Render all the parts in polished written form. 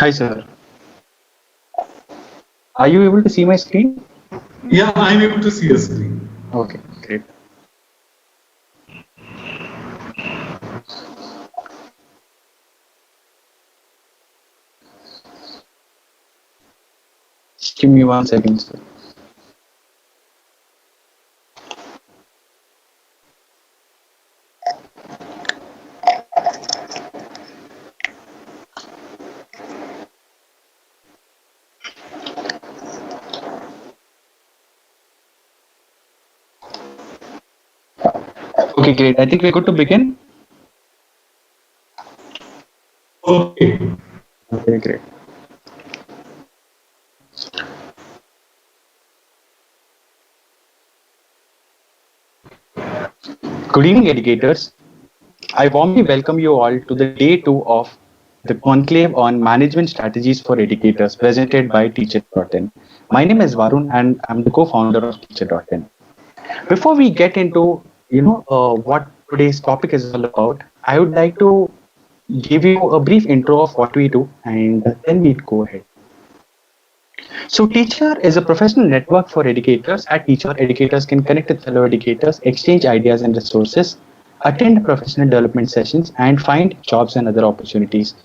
Hi, sir. Are you able to see my screen? Yeah, I'm able to see your screen. Okay, great. Just give me 1 second, sir. Okay, great. I think we're good to begin. Okay. Okay, great. Good evening, educators. I warmly welcome you all to the day two of the conclave on management strategies for educators presented by Teacher.in. My name is Varun and I'm the co-founder of Teacher.in. Before we get into what today's topic is all about, I would like to give you a brief intro of what we do and then we go ahead. So Teacher is a professional network for educators. At Teacher, educators can connect with fellow educators, exchange ideas and resources, attend professional development sessions, and find jobs and other opportunities.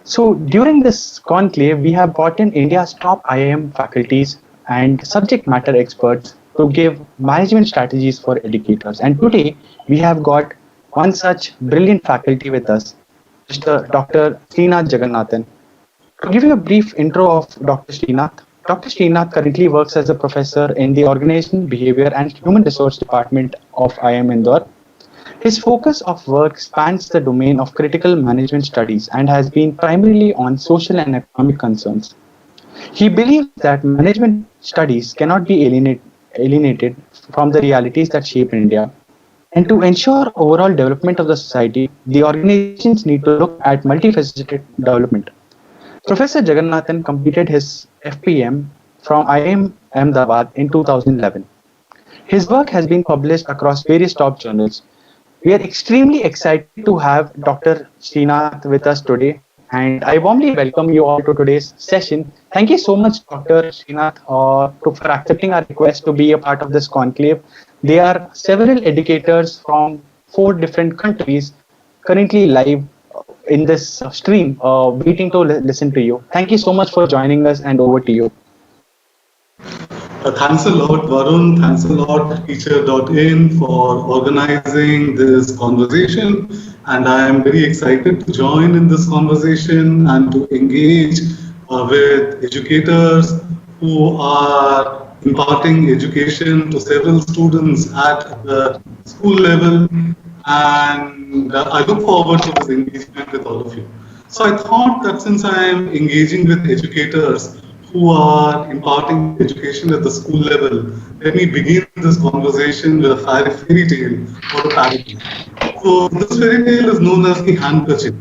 So during this conclave, we have brought in India's top IIM faculties and subject matter experts to give management strategies for educators. And today we have got one such brilliant faculty with us, Mr. Dr. Srinath Jagannathan. To give you a brief intro of Dr. Srinath, Dr. Srinath currently works as a professor in the Organization, Behavior and Human Resource Department of IIM Indore. His focus of work spans the domain of critical management studies and has been primarily on social and economic concerns. He believes that management studies cannot be alienated from the realities that shape India. And to ensure overall development of the society, the organizations need to look at multifaceted development. Professor Jagannathan completed his FPM from IIM Ahmedabad in 2011. His work has been published across various top journals. We are extremely excited to have Dr. Srinath with us today, and I warmly welcome you all to today's session. Thank you so much, Dr. Srinath, for accepting our request to be a part of this conclave. There are several educators from 4 different countries currently live in this stream, waiting to listen to you. Thank you so much for joining us, and over to you. Thanks a lot, Varun. Thanks a lot, Teacher.in, for organizing this conversation. And I am very excited to join in this conversation and to engage with educators who are imparting education to several students at the school level. And I look forward to this engagement with all of you. So I thought that since I am engaging with educators who are imparting education at the school level, let me begin this conversation with a fairy tale or a parable. So this fairy tale is known as the Handkerchief.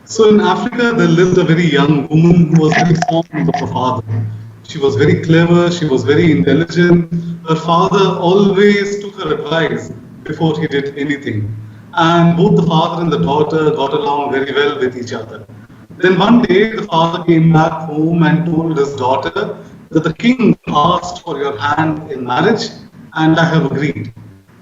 So in Africa, there lived a very young woman who was very fond of her father. She was very clever, she was very intelligent. Her father always took her advice before he did anything. And both the father and the daughter got along very well with each other. Then one day, the father came back home and told his daughter that the king asked for your hand in marriage, and I have agreed.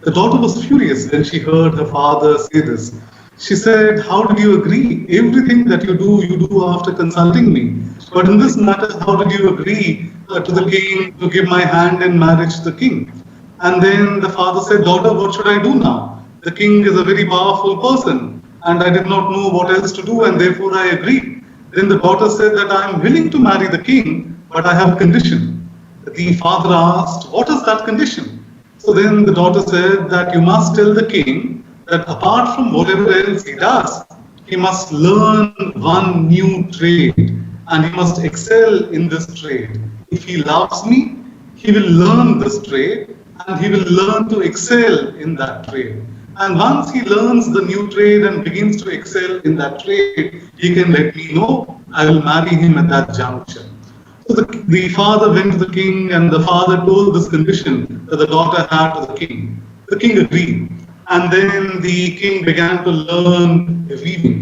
The daughter was furious when she heard her father say this. She said, "How did you agree? Everything that you do after consulting me. But in this matter, how did you agree to the king to give my hand in marriage to the king?" And then the father said, "Daughter, what should I do now? The king is a very powerful person, and I did not know what else to do, and therefore I agreed." Then the daughter said that I am willing to marry the king, but I have a condition. The father asked, "What is that condition?" So then the daughter said that you must tell the king that apart from whatever else he does, he must learn one new trade and he must excel in this trade. If he loves me, he will learn this trade and he will learn to excel in that trade. And once he learns the new trade and begins to excel in that trade, he can let me know. I will marry him at that juncture. So the father went to the king and the father told this condition that the daughter had to the king. The king agreed. And then the king began to learn weaving.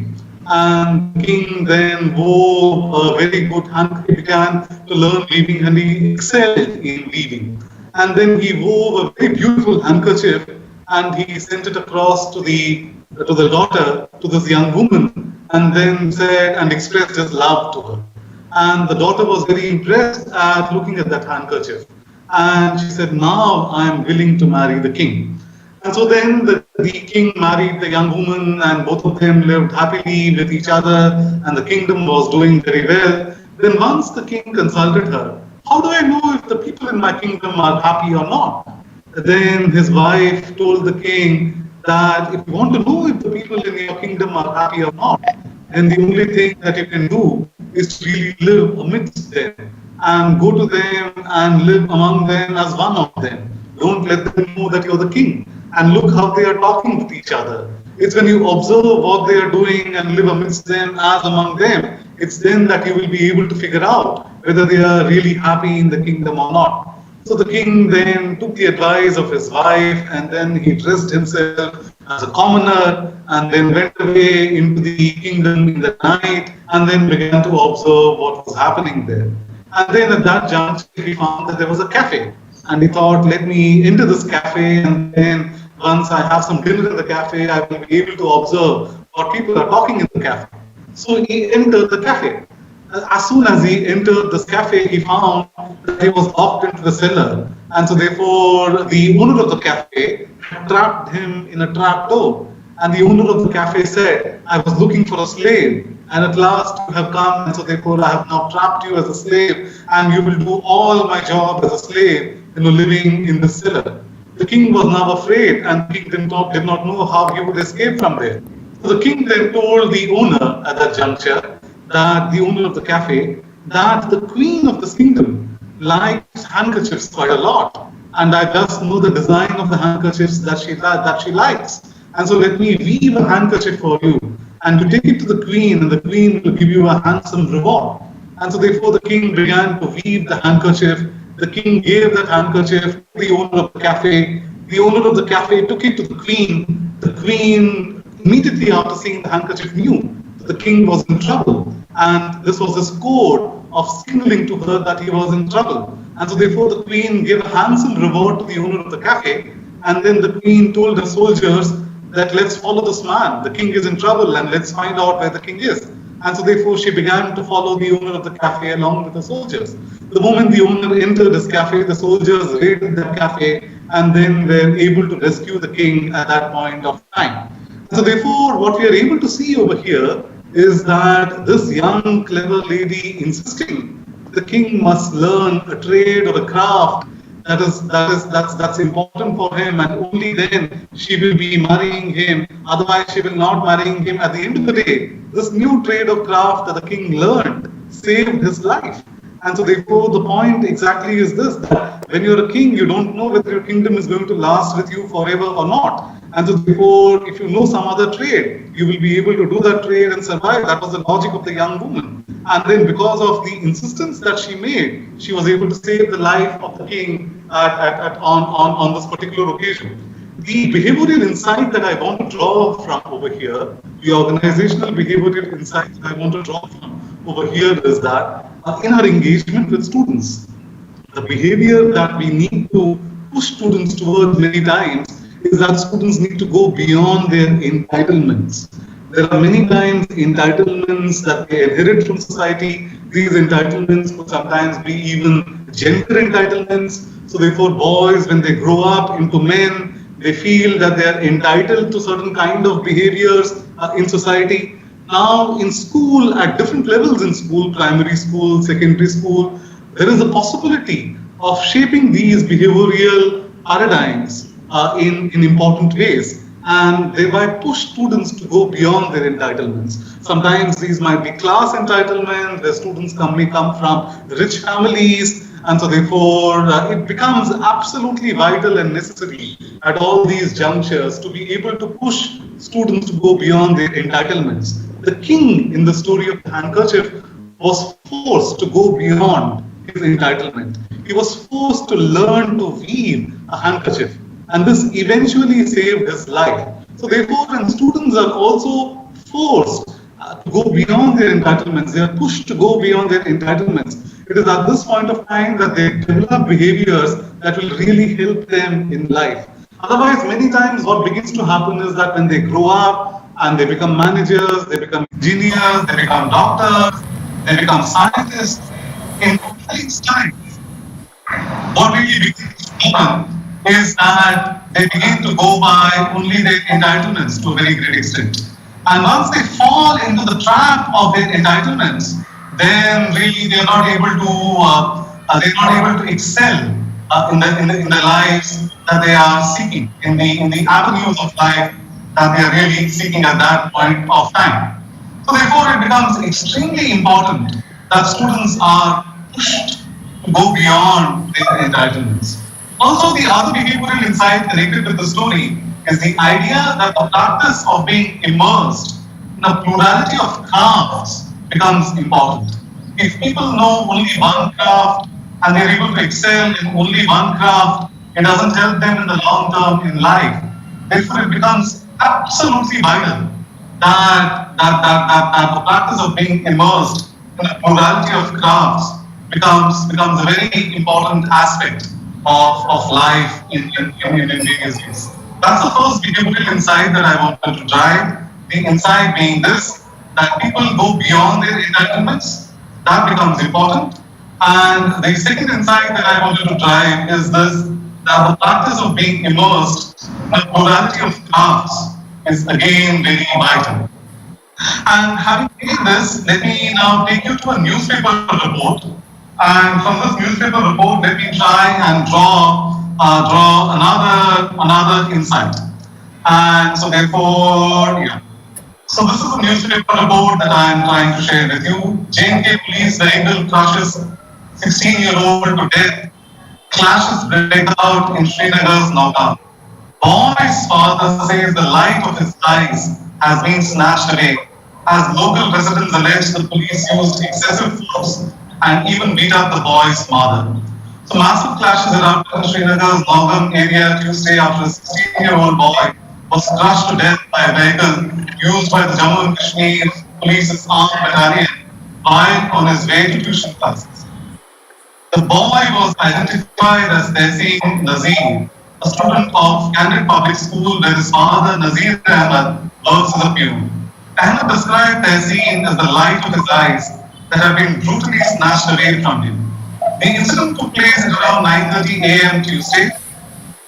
and the king then wove a very good handkerchief. He began to learn weaving and he excelled in weaving. And then he wove a very beautiful handkerchief and he sent it across to the daughter, to this young woman, and then said and expressed his love to her. And the daughter was very impressed at looking at that handkerchief. And she said, now I am willing to marry the king. And so then the king married the young woman, and both of them lived happily with each other, and the kingdom was doing very well. Then once the king consulted her, how do I know if the people in my kingdom are happy or not? Then his wife told the king that if you want to know if the people in your kingdom are happy or not, then the only thing that you can do is to really live amidst them and go to them and live among them as one of them. Don't let them know that you're the king. And look how they are talking with each other. It's when you observe what they are doing and live amidst them as among them, it's then that you will be able to figure out whether they are really happy in the kingdom or not. So the king then took the advice of his wife and then he dressed himself as a commoner and then went away into the kingdom in the night and then began to observe what was happening there. And then at that juncture, he found that there was a cafe. And he thought, let me enter this cafe and then once I have some dinner in the cafe, I will be able to observe what people are talking in the cafe. So he entered the cafe. As soon as he entered this cafe, he found that he was locked into the cellar. And so therefore, the owner of the cafe had trapped him in a trap door. And the owner of the cafe said, I was looking for a slave. And at last you have come, and so therefore I have now trapped you as a slave, and you will do all my job as a slave, living in the cellar. The king was now afraid, and the king did not know how he would escape from there. So the king then told the owner at that juncture, that the owner of the cafe, that the queen of this kingdom likes handkerchiefs quite a lot, and I just know the design of the handkerchiefs that she likes. And so let me weave a handkerchief for you, and you take it to the queen, and the queen will give you a handsome reward. And so therefore the king began to weave the handkerchief. The king gave that handkerchief to the owner of the cafe. The owner of the cafe took it to the queen. The queen, immediately after seeing the handkerchief, knew that the king was in trouble. And this was his code of signaling to her that he was in trouble. And so therefore the queen gave a handsome reward to the owner of the cafe. And then the queen told her soldiers that let's follow this man. The king is in trouble and let's find out where the king is. And so therefore she began to follow the owner of the cafe along with the soldiers. The moment the owner entered his cafe, the soldiers raided that cafe and then were able to rescue the king at that point of time. So therefore what we are able to see over here is that this young clever lady insisting the king must learn a trade or a craft that's important for him, and only then she will be marrying him. Otherwise, she will not marrying him. At the end of the day, this new trade of craft that the king learned saved his life. And so therefore the point exactly is this, that when you're a king, you don't know whether your kingdom is going to last with you forever or not. And so therefore, if you know some other trade, you will be able to do that trade and survive. That was the logic of the young woman. And then because of the insistence that she made, she was able to save the life of the king on this particular occasion. The behavioral insight that I want to draw from over here, the organizational behavioral insight that I want to draw from over here is that in our engagement with students, the behavior that we need to push students towards many times is that students need to go beyond their entitlements. There are many times entitlements that they inherit from society. These entitlements could sometimes be even gender entitlements. So therefore boys, when they grow up into men, they feel that they are entitled to certain kind of behaviors in society. Now in school, at different levels in school, primary school, secondary school, there is a possibility of shaping these behavioral paradigms in important ways and thereby push students to go beyond their entitlements. Sometimes these might be class entitlements where students may come from rich families, and so therefore it becomes absolutely vital and necessary at all these junctures to be able to push students to go beyond their entitlements. The king in the story of the handkerchief was forced to go beyond his entitlement. He was forced to learn to weave a handkerchief, and this eventually saved his life. So therefore, when students are also forced to go beyond their entitlements. They are pushed to go beyond their entitlements. It is at this point of time that they develop behaviors that will really help them in life. Otherwise, many times what begins to happen is that when they grow up and they become managers, they become engineers, they become doctors, they become scientists, in these times, what really begins to happen is that they begin to go by only their entitlements to a very great extent. And once they fall into the trap of their entitlements, then really they're not able to excel in the lives that they are seeking, in the avenues of life that they are really seeking at that point of time. So therefore, it becomes extremely important that students are pushed to go beyond their entitlements. Also, the other behavioral insight connected with the story is the idea that the practice of being immersed in a plurality of crafts becomes important. If people know only one craft and they're able to excel in only one craft, it doesn't help them in the long term in life. Therefore, it becomes absolutely vital that the practice of being immersed in a plurality of crafts becomes a very important aspect of life in various ways. That's the first behavioral insight that I wanted to drive. The insight being this, that people go beyond their entitlements, that becomes important. And the second insight that I wanted to drive is this, that the practice of being immersed in a plurality of crafts is again very vital. And having taken this, let me now take you to a newspaper report. And from this newspaper report, let me try and draw another insight. And so therefore, yeah. So this is a newspaper report that I am trying to share with you. J&K police vehicle crushes 16-year-old to death. Clashes break out in Srinagar's Naukam. Boy's father says the light of his eyes has been snatched away, as local residents allege the police used excessive force and even beat up the boy's mother. So massive clashes erupted in Srinagar's Naukam area Tuesday after a 16-year-old boy was crushed to death by a vehicle used by the Jammu and Kashmir Police's armed battalion while on his way to tuition classes. The boy was identified as Tehseen Nazir, a student of Candid Public School where his father Nazir Ahmed works as a peon. Ahmed described Tehseen as the light of his eyes that have been brutally snatched away from him. The incident took place at around 9:30 a.m. Tuesday.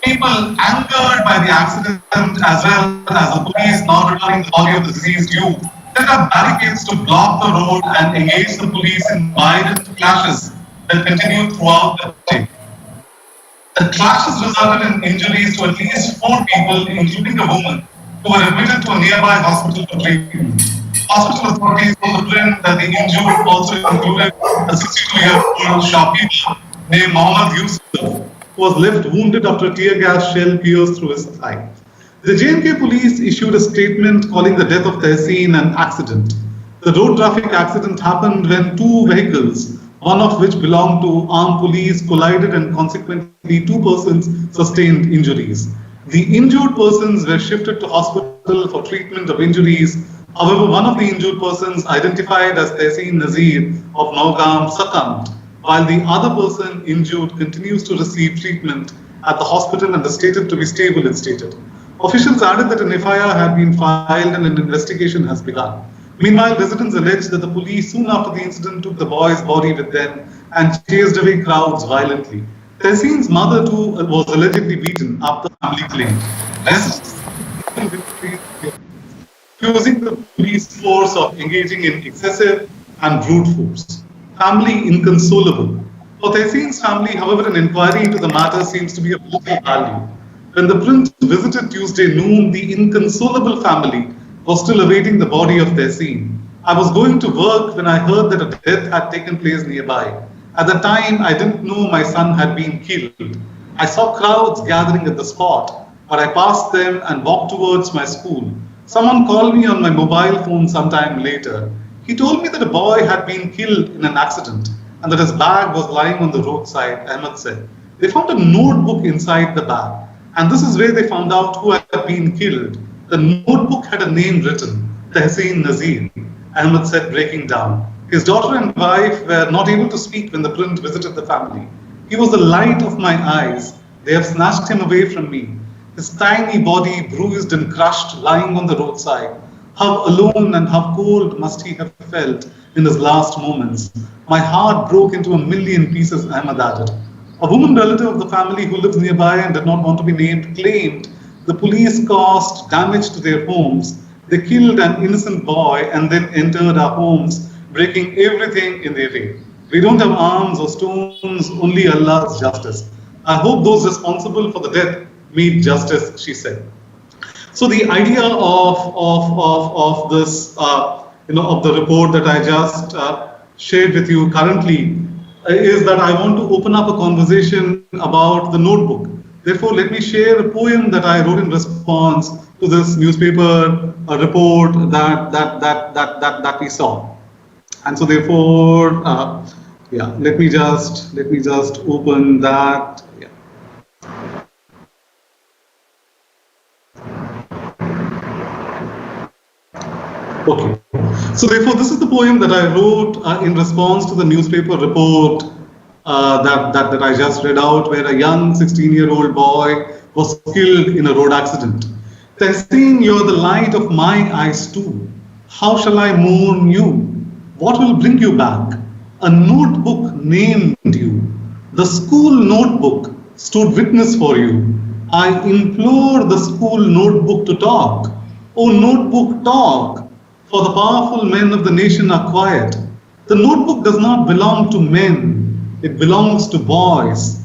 People angered by the accident as well as the police not returning the body of the deceased youth set up barricades to block the road and engage the police in violent clashes that continued throughout the day. The clashes resulted in injuries to at least 4 people, including a woman, who were admitted to a nearby hospital for treatment. Hospital authorities told the print that the injured also included a 62-year-old shopkeeper named Mohammad Yusuf, who was left wounded after a tear gas shell pierced through his thigh. The J&K police issued a statement calling the death of Tehseen an accident. The road traffic accident happened when 2 vehicles, one of which belonged to armed police, collided and consequently 2 persons sustained injuries. The injured persons were shifted to hospital for treatment of injuries. However, one of the injured persons, identified as Tehseen Nazir of Naugam, succumbed, while the other person injured continues to receive treatment at the hospital and is stated to be stable, it stated. Officials added that an FIR had been filed and an investigation has begun. Meanwhile, residents alleged that the police soon after the incident took the boy's body with them and chased away crowds violently. Tehseen's mother too was allegedly beaten up, the family claimed. Residents accusing the police force of engaging in excessive and brute force. Family inconsolable. For Tehseen's family, however, an inquiry into the matter seems to be of little value. When the prince visited Tuesday noon, the inconsolable family was still awaiting the body of Tehseen. I was going to work when I heard that a death had taken place nearby. At the time, I didn't know my son had been killed. I saw crowds gathering at the spot, but I passed them and walked towards my school. Someone called me on my mobile phone sometime later. He told me that a boy had been killed in an accident and that his bag was lying on the roadside, Ahmed said. They found a notebook inside the bag, and this is where they found out who had been killed. The notebook had a name written, Tehseen Nazir. Ahmed said, breaking down. His daughter and wife were not able to speak when the prince visited the family. He was the light of my eyes. They have snatched him away from me. His tiny body, bruised and crushed, lying on the roadside. How alone and how cold must he have felt in his last moments. My heart broke into a million pieces, Ahmed added. A woman relative of the family who lives nearby and did not want to be named claimed the police caused damage to their homes. They killed an innocent boy and then entered our homes, breaking everything in their way. We don't have arms or stones, only Allah's justice. I hope those responsible for the death meet justice, she said. So the idea of this, of the report that I just shared with you currently is that I want to open up a conversation about the notebook. Therefore, let me share a poem that I wrote in response to this newspaper report that we saw. And so, therefore, let me just open that. Yeah. Okay. So therefore, this is the poem that I wrote in response to the newspaper report that I just read out, where a young 16-year-old boy was killed in a road accident. Tehseen, you're the light of my eyes too. How shall I mourn you? What will bring you back? A notebook named you. The school notebook stood witness for you. I implore the school notebook to talk. Oh, notebook, talk. For the powerful men of the nation are quiet. The notebook does not belong to men, it belongs to boys.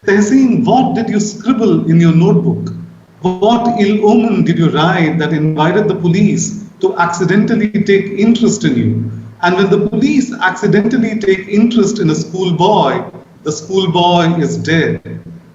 Tehseen, what did you scribble in your notebook? What ill omen did you write that invited the police to accidentally take interest in you? And when the police accidentally take interest in a schoolboy, the schoolboy is dead.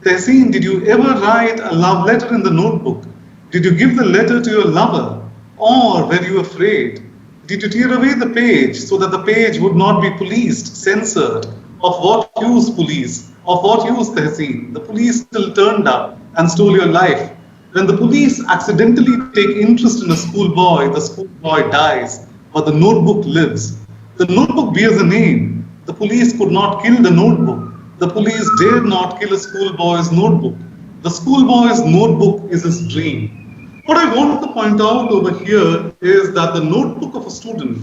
Tehseen, did you ever write a love letter in the notebook? Did you give the letter to your lover? Or were you afraid? Did you tear away the page so that the page would not be policed, censored? Of what use, police? Of what use, Tehseen? The police still turned up and stole your life. When the police accidentally take interest in a schoolboy, the schoolboy dies, but the notebook lives. The notebook bears a name. The police could not kill the notebook. The police dared not kill a schoolboy's notebook. The schoolboy's notebook is his dream. What I want to point out over here is that the notebook of a student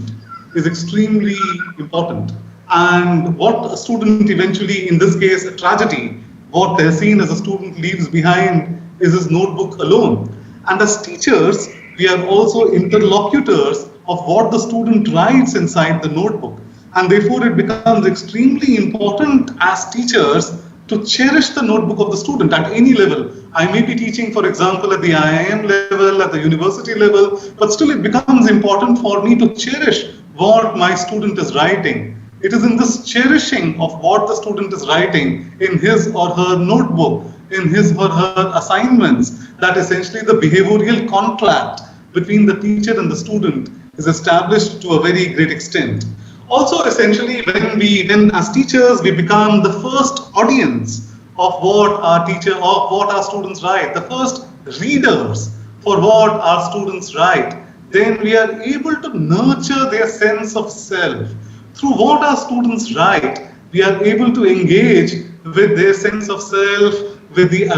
is extremely important. And what a student eventually, in this case, a tragedy, what they're seen as a student leaves behind is his notebook alone. And as teachers, we are also interlocutors of what the student writes inside the notebook. And therefore, it becomes extremely important as teachers to cherish the notebook of the student at any level. I may be teaching, for example, at the IIM level, at the university level, but still it becomes important for me to cherish what my student is writing. It is in this cherishing of what the student is writing in his or her notebook, in his or her assignments, that essentially the behavioral contract between the teacher and the student is established to a very great extent. Also, essentially, when as teachers, we become the first audience of what our students write, the first readers for what our students write, then we are able to nurture their sense of self. Through what our students write, we are able to engage with their sense of self, with the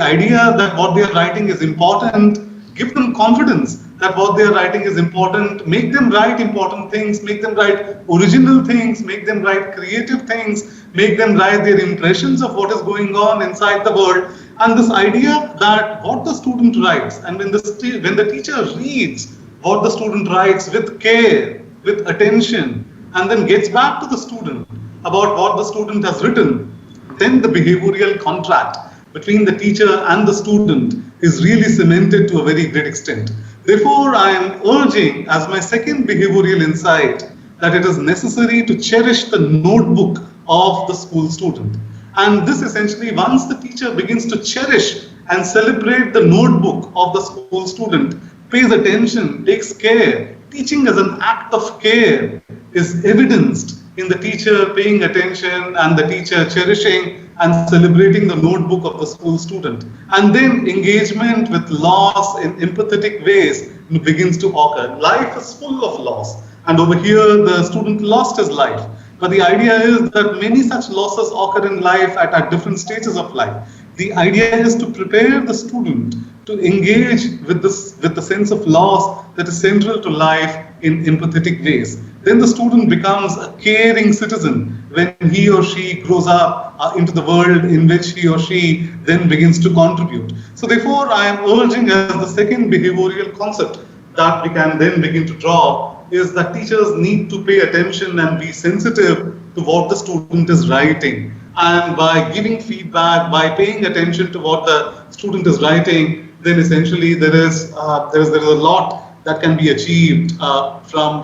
idea that what they are writing is important, give them confidence that what they are writing is important, make them write important things, make them write original things, make them write creative things, make them write their impressions of what is going on inside the world. And this idea that what the student writes, and when the teacher reads what the student writes with care, with attention, and then gets back to the student about what the student has written, then the behavioral contract between the teacher and the student is really cemented to a very great extent. Therefore, I am urging as my second behavioral insight that it is necessary to cherish the notebook of the school student. And this essentially, once the teacher begins to cherish and celebrate the notebook of the school student, pays attention, takes care, teaching as an act of care is evidenced in the teacher paying attention and the teacher cherishing and celebrating the notebook of the school student. And then engagement with loss in empathetic ways begins to occur. Life is full of loss. And over here, the student lost his life. But the idea is that many such losses occur in life at different stages of life. The idea is to prepare the student to engage with the sense of loss that is central to life in empathetic ways. Then the student becomes a caring citizen when he or she grows up into the world in which he or she then begins to contribute. So therefore, I am urging as the second behavioral concept that we can then begin to draw is that teachers need to pay attention and be sensitive to what the student is writing. And by giving feedback, by paying attention to what the student is writing, then essentially there is a lot that can be achieved from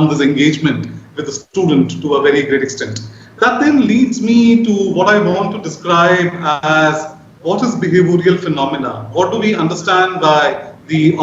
this engagement with the student to a very great extent. That then leads me to what I want to describe as what is behavioral phenomena. What do we understand by the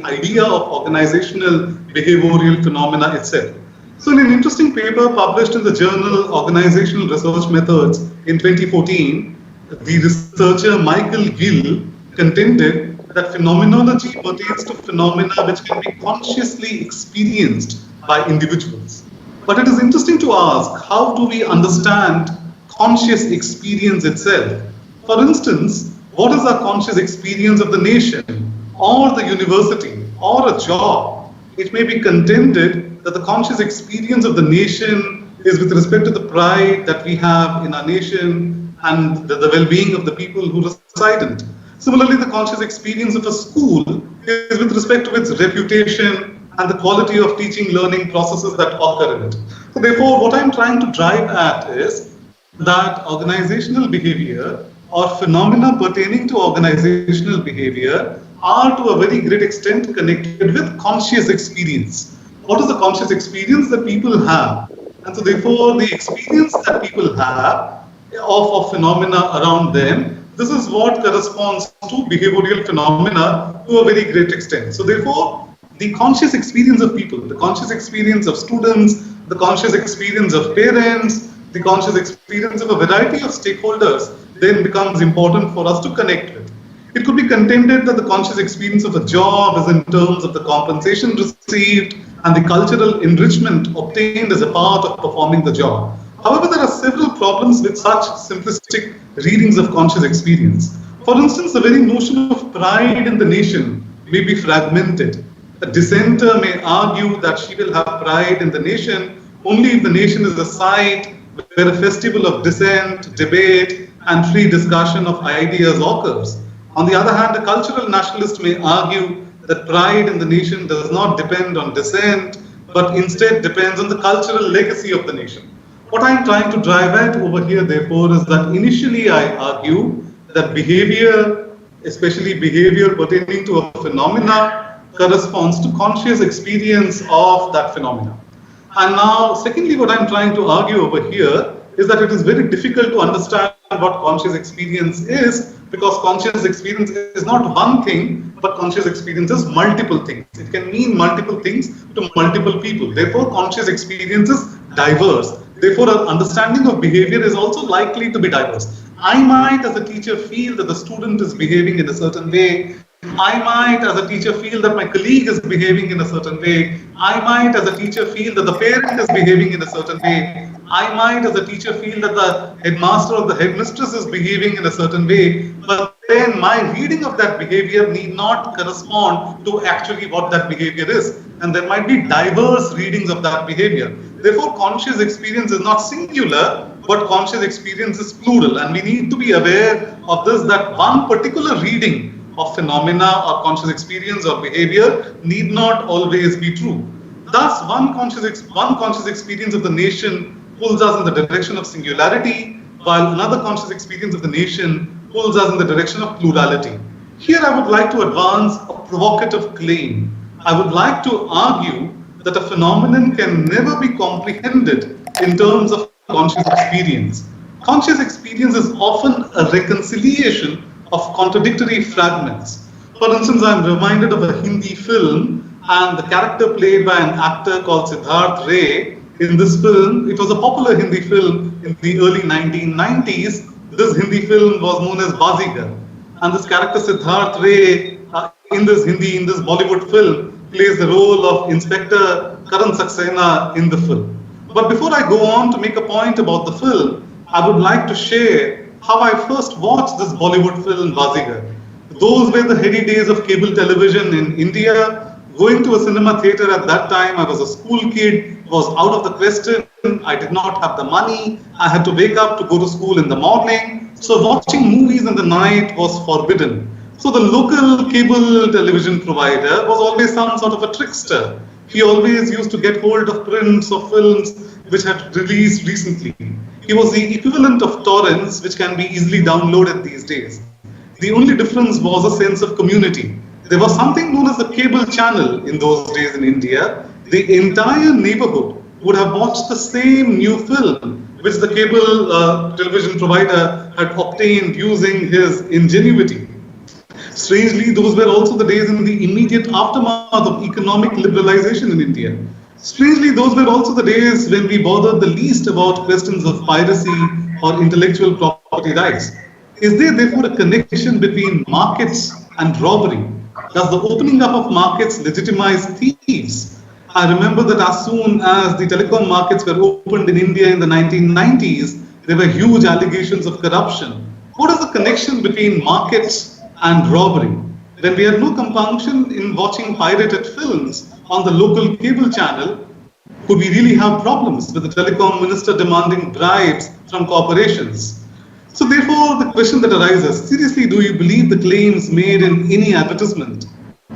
idea of organizational behavioral phenomena itself? So in an interesting paper published in the journal Organizational Research Methods in 2014, the researcher Michael Gill contended that phenomenology pertains to phenomena which can be consciously experienced by individuals. But it is interesting to ask, how do we understand conscious experience itself? For instance, what is our conscious experience of the nation, or the university, or a job? It may be contended that the conscious experience of the nation is with respect to the pride that we have in our nation and the well-being of the people who reside in it. Similarly, the conscious experience of a school is with respect to its reputation and the quality of teaching learning processes that occur in it. So therefore, what I'm trying to drive at is that organizational behavior or phenomena pertaining to organizational behavior are to a very great extent connected with conscious experience. What is the conscious experience that people have? And so therefore, the experience that people have of phenomena around them, this is what corresponds to behavioral phenomena to a very great extent. So therefore, the conscious experience of people, the conscious experience of students, the conscious experience of parents, the conscious experience of a variety of stakeholders then becomes important for us to connect with. It could be contended that the conscious experience of a job is in terms of the compensation received and the cultural enrichment obtained as a part of performing the job. However, there are several problems with such simplistic readings of conscious experience. For instance, the very notion of pride in the nation may be fragmented. A dissenter may argue that she will have pride in the nation only if the nation is a site where a festival of dissent, debate, and free discussion of ideas occurs. On the other hand, a cultural nationalist may argue that pride in the nation does not depend on dissent, but instead depends on the cultural legacy of the nation. What I'm trying to drive at over here, therefore, is that initially I argue that behavior, especially behavior pertaining to a phenomena, corresponds to conscious experience of that phenomena. And now, secondly, what I'm trying to argue over here is that it is very difficult to understand what conscious experience is, because conscious experience is not one thing, but conscious experience is multiple things. It can mean multiple things to multiple people. Therefore, conscious experience is diverse. Therefore, our understanding of behavior is also likely to be diverse. I might, as a teacher, feel that the student is behaving in a certain way. I might, as a teacher, feel that my colleague is behaving in a certain way. I might, as a teacher, feel that the parent is behaving in a certain way. I might, as a teacher, feel that the headmaster or the headmistress is behaving in a certain way. But then my reading of that behavior need not correspond to actually what that behavior is. And there might be diverse readings of that behavior. Therefore, conscious experience is not singular, but conscious experience is plural. And we need to be aware of this, that one particular reading of phenomena or conscious experience or behavior need not always be true. Thus, one conscious experience of the nation pulls us in the direction of singularity, while another conscious experience of the nation pulls us in the direction of plurality. Here I would like to advance a provocative claim. I would like to argue that a phenomenon can never be comprehended in terms of conscious experience. Conscious experience is often a reconciliation of contradictory fragments. For instance, I'm reminded of a Hindi film, and the character played by an actor called Siddharth Ray in this film. It was a popular Hindi film in the early 1990s. This Hindi film was known as Bazigar. And this character Siddharth Ray in this Bollywood film, plays the role of Inspector Karan Saxena in the film. But before I go on to make a point about the film, I would like to share how I first watched this Bollywood film, Bazigar. Those were the heady days of cable television in India. Going to a cinema theater at that time, I was a school kid, was out of the question. I did not have the money. I had to wake up to go to school in the morning. So watching movies in the night was forbidden. So the local cable television provider was always some sort of a trickster. He always used to get hold of prints of films which had released recently. He was the equivalent of torrents, which can be easily downloaded these days. The only difference was a sense of community. There was something known as the cable channel in those days in India. The entire neighborhood would have watched the same new film which the cable television provider had obtained using his ingenuity. Strangely, those were also the days in the immediate aftermath of economic liberalization in India. Strangely, those were also the days when we bothered the least about questions of piracy or intellectual property rights. Is there therefore a connection between markets and robbery? Does the opening up of markets legitimize thieves? I remember that as soon as the telecom markets were opened in India in the 1990s, there were huge allegations of corruption. What is the connection between markets and robbery? When we had no compunction in watching pirated films on the local cable channel, could we really have problems with the telecom minister demanding bribes from corporations? So therefore, the question that arises, seriously, do you believe the claims made in any advertisement?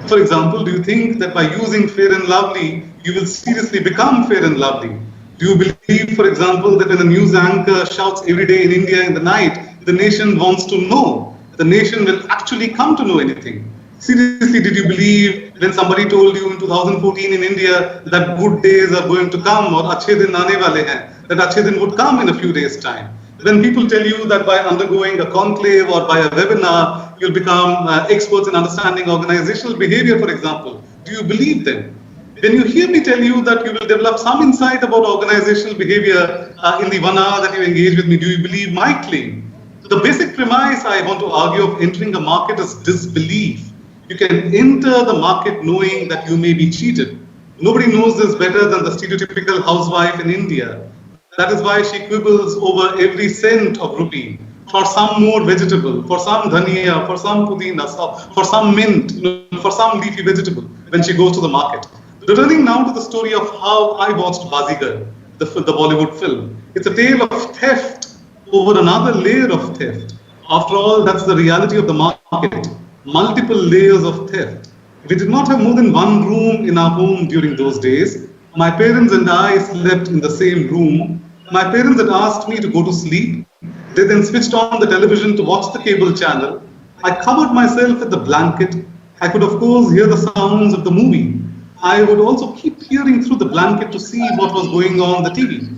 For example, do you think that by using Fair and Lovely, you will seriously become Fair and Lovely? Do you believe, for example, that when a news anchor shouts every day in India in the night, the nation wants to know? The nation will actually come to know anything. Seriously, did you believe when somebody told you in 2014 in India that good days are going to come or achhe din aane wale hain, that achhe din would come in a few days' time? When people tell you that by undergoing a conclave or by a webinar, you'll become experts in understanding organizational behavior, for example, do you believe them? When you hear me tell you that you will develop some insight about organizational behavior in the 1 hour that you engage with me, do you believe my claim? The basic premise I want to argue of entering a market is disbelief. You can enter the market knowing that you may be cheated. Nobody knows this better than the stereotypical housewife in India. That is why she quibbles over every cent of rupee for some more vegetable, for some dhania, for some pudina, for some mint, for some leafy vegetable when she goes to the market. Returning now to the story of how I watched Bazigar, the Bollywood film. It's a tale of theft over another layer of theft. After all, that's the reality of the market. Multiple layers of theft. We did not have more than one room in our home during those days. My parents and I slept in the same room. My parents had asked me to go to sleep. They then switched on the television to watch the cable channel. I covered myself with the blanket. I could, of course, hear the sounds of the movie. I would also keep peering through the blanket to see what was going on the TV.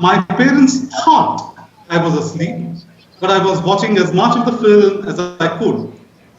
My parents thought I was asleep, but I was watching as much of the film as I could.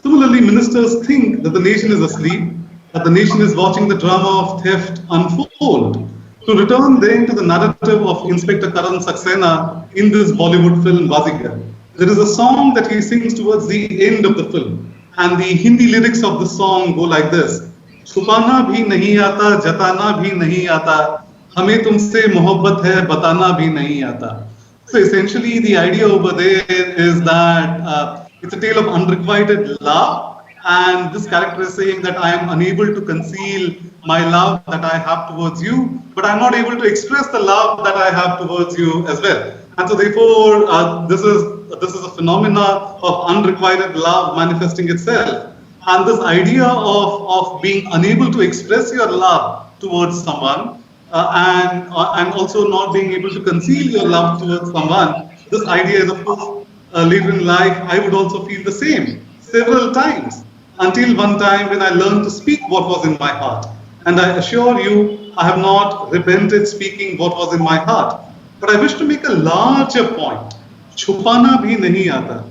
Similarly, ministers think that the nation is asleep, that the nation is watching the drama of theft unfold. To return then to the narrative of Inspector Karan Saxena in this Bollywood film Bazigar, there is a song that he sings towards the end of the film, and the Hindi lyrics of the song go like this: छुपाना भी नहीं आता, जताना भी नहीं आता, हमें तुमसे मोहब्बत है, बताना भी नहीं आता. So essentially, the idea over there is that it's a tale of unrequited love, and this character is saying that I am unable to conceal my love that I have towards you, but I'm not able to express the love that I have towards you as well. And so therefore, this is a phenomena of unrequited love manifesting itself. And this idea of being unable to express your love towards someone and also not being able to conceal your love towards someone, this idea is, of course, later in life, I would also feel the same several times until one time when I learned to speak what was in my heart. And I assure you, I have not repented speaking what was in my heart. But I wish to make a larger point. Chupana bhi nahi aata.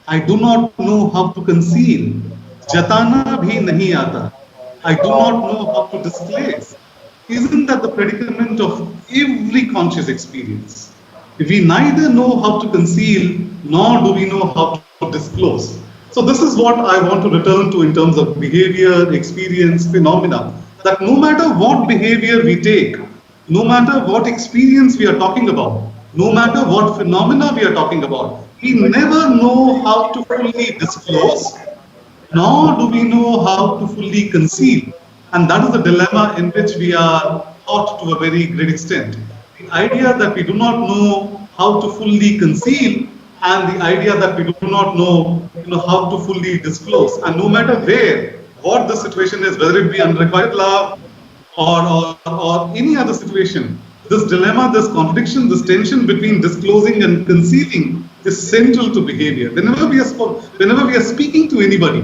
I do not know how to conceal. Jatana bhi nahi aata. I do not know how to displace. Isn't that the predicament of every conscious experience? If we neither know how to conceal, nor do we know how to disclose. So this is what I want to return to in terms of behavior, experience, phenomena. That no matter what behavior we take, no matter what experience we are talking about, no matter what phenomena we are talking about, we never know how to fully disclose, nor do we know how to fully conceal. And that is the dilemma in which we are taught to a very great extent. The idea that we do not know how to fully conceal, and the idea that we do not know how to fully disclose. And no matter where, what the situation is, whether it be unrequited love, or any other situation. This dilemma, this contradiction, this tension between disclosing and concealing is central to behavior. Whenever we are speaking to anybody,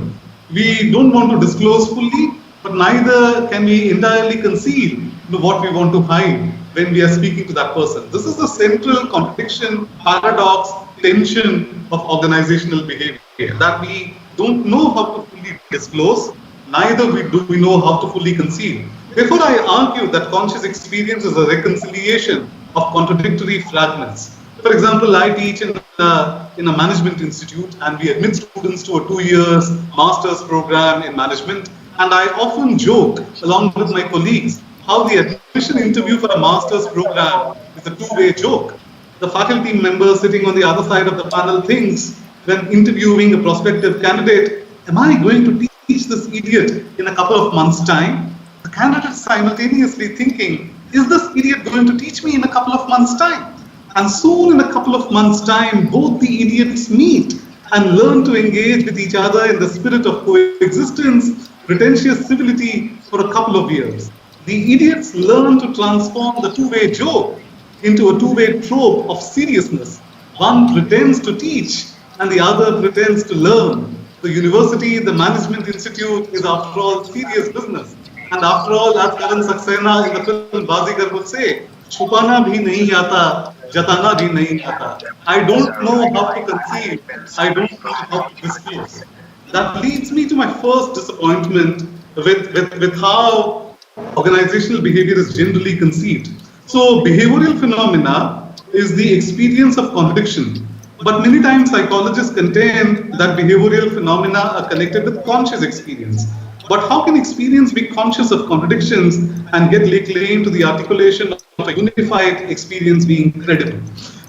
we don't want to disclose fully, but neither can we entirely conceal what we want to hide when we are speaking to that person. This is the central contradiction, paradox, tension of organizational behavior, that we don't know how to fully disclose, neither do we know how to fully conceal. Therefore, I argue that conscious experience is a reconciliation of contradictory fragments. For example, I teach in a management institute, and we admit students to a 2 years master's program in management. And I often joke along with my colleagues how the admission interview for a master's program is a two-way joke. The faculty member sitting on the other side of the panel thinks, when interviewing a prospective candidate, am I going to teach this idiot in a couple of months' time? The candidate is simultaneously thinking, is this idiot going to teach me in a couple of months' time? And soon, in a couple of months' time, both the idiots meet and learn to engage with each other in the spirit of coexistence, pretentious civility for a couple of years. The idiots learn to transform the two-way joke into a two-way trope of seriousness. One pretends to teach and the other pretends to learn. The university, the management institute is after all serious business. And after all, as Karan Saxena in the film Bazigar would say, Chupana bhi nahi aata, jatana bhi nahi aata. I don't know how to conceive, I don't know how to disclose. That leads me to my first disappointment with how organizational behavior is generally conceived. So, behavioral phenomena is the experience of contradiction. But many times psychologists contend that behavioral phenomena are connected with conscious experience. But how can experience be conscious of contradictions and get lay claim to the articulation of a unified experience being credible?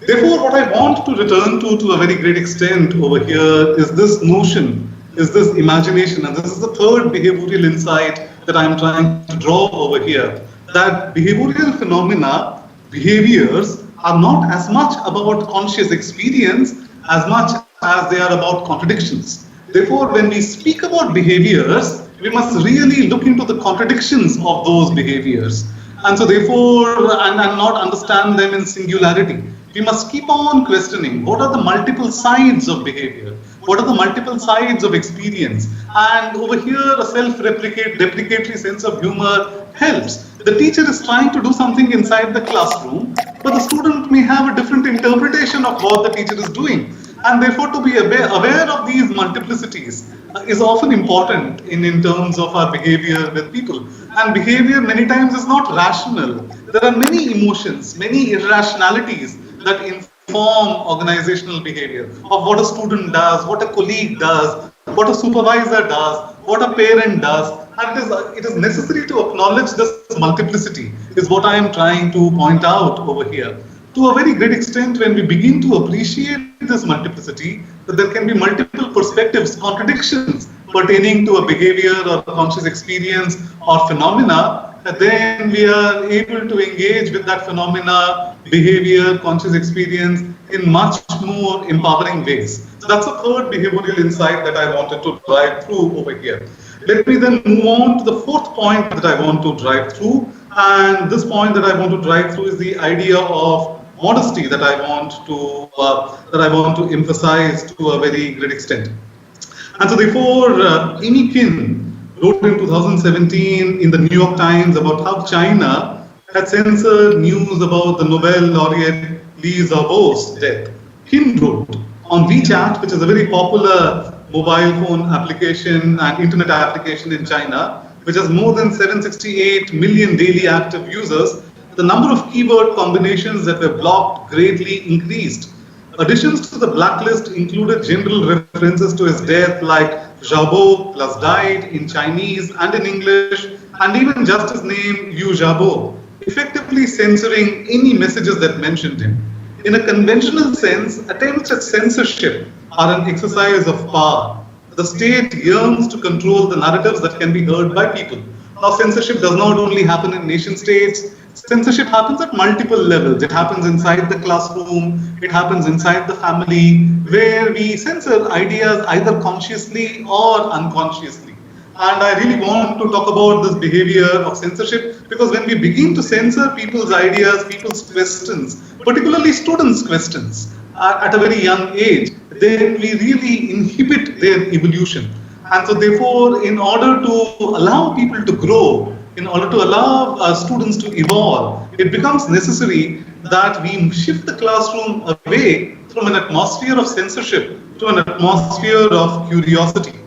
Therefore, what I want to return to a very great extent over here is this notion, is this imagination, and this is the third behavioral insight that I am trying to draw over here, that behavioral phenomena, behaviors, are not as much about conscious experience as much as they are about contradictions. Therefore, when we speak about behaviors, we must really look into the contradictions of those behaviors. And so therefore, and not understand them in singularity. We must keep on questioning what are the multiple sides of behavior, what are the multiple sides of experience. And over here, a self-deprecatory sense of humor helps. The teacher is trying to do something inside the classroom, but the student may have a different interpretation of what the teacher is doing. And therefore, to be aware of these multiplicities is often important in terms of our behavior with people. And behavior many times is not rational. There are many emotions, many irrationalities that inform organizational behavior of what a student does, what a colleague does, what a supervisor does, what a parent does. And it is necessary to acknowledge this multiplicity, is what I am trying to point out over here. To a very great extent, when we begin to appreciate this multiplicity, that there can be multiple perspectives, contradictions pertaining to a behavior or conscious experience or phenomena, then we are able to engage with that phenomena, behavior, conscious experience in much more empowering ways. So that's the third behavioral insight that I wanted to drive through over here. Let me then move on to the fourth point that I want to drive through. And this point that I want to drive through is the idea of modesty that I want to emphasize to a very great extent. And so therefore, Amy Kin wrote in 2017 in the New York Times about how China had censored news about the Nobel laureate Li Xiaobo's death. Kin wrote on WeChat, which is a very popular mobile phone application and internet application in China, which has more than 768 million daily active users, the number of keyword combinations that were blocked greatly increased. Additions to the blacklist included general references to his death like Jabo plus died in Chinese and in English, and even just his name, Yu Jabo, effectively censoring any messages that mentioned him. In a conventional sense, attempts at censorship are an exercise of power. The state yearns to control the narratives that can be heard by people. Now, censorship does not only happen in nation states, censorship happens at multiple levels. It happens inside the classroom, it happens inside the family, where we censor ideas either consciously or unconsciously. And I really want to talk about this behavior of censorship because when we begin to censor people's ideas, people's questions, particularly students' questions at a very young age, then we really inhibit their evolution. And so, therefore, in order to allow people to grow, in order to allow students to evolve, it becomes necessary that we shift the classroom away from an atmosphere of censorship to an atmosphere of curiosity.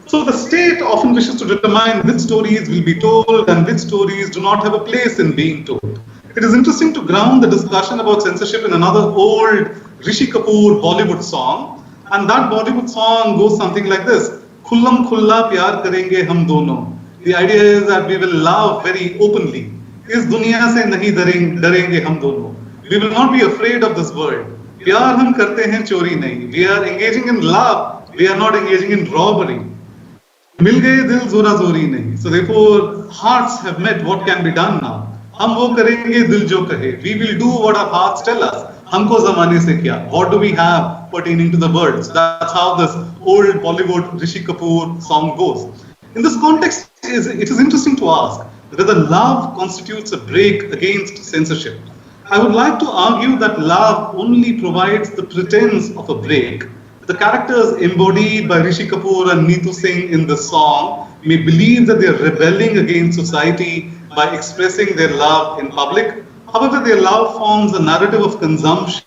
So the state often wishes to determine which stories will be told and which stories do not have a place in being told. It is interesting to ground the discussion about censorship in another old Rishi Kapoor Bollywood song, and that Bollywood song goes something like this: "Khullam khulla pyar karenge hum dono." The idea is that we will love very openly. Is दुनिया से नहीं डरेंगे हम दोनों. We will not be afraid of this world. प्यार हम करते हैं चोरी नहीं. We are engaging in love. We are not engaging in robbery. मिल गए दिल जोरा जोरी नहीं. So therefore, hearts have met. What can be done now? हम वो करेंगे दिल जो कहे. We will do what our hearts tell us. हमको जमाने से क्या? What do we have pertaining to the world? So that's how this old Bollywood Rishi Kapoor song goes. In this context, it is interesting to ask whether love constitutes a break against censorship. I would like to argue that love only provides the pretense of a break. The characters embodied by Rishi Kapoor and Neetu Singh in the song may believe that they are rebelling against society by expressing their love in public. However, their love forms a narrative of consumption.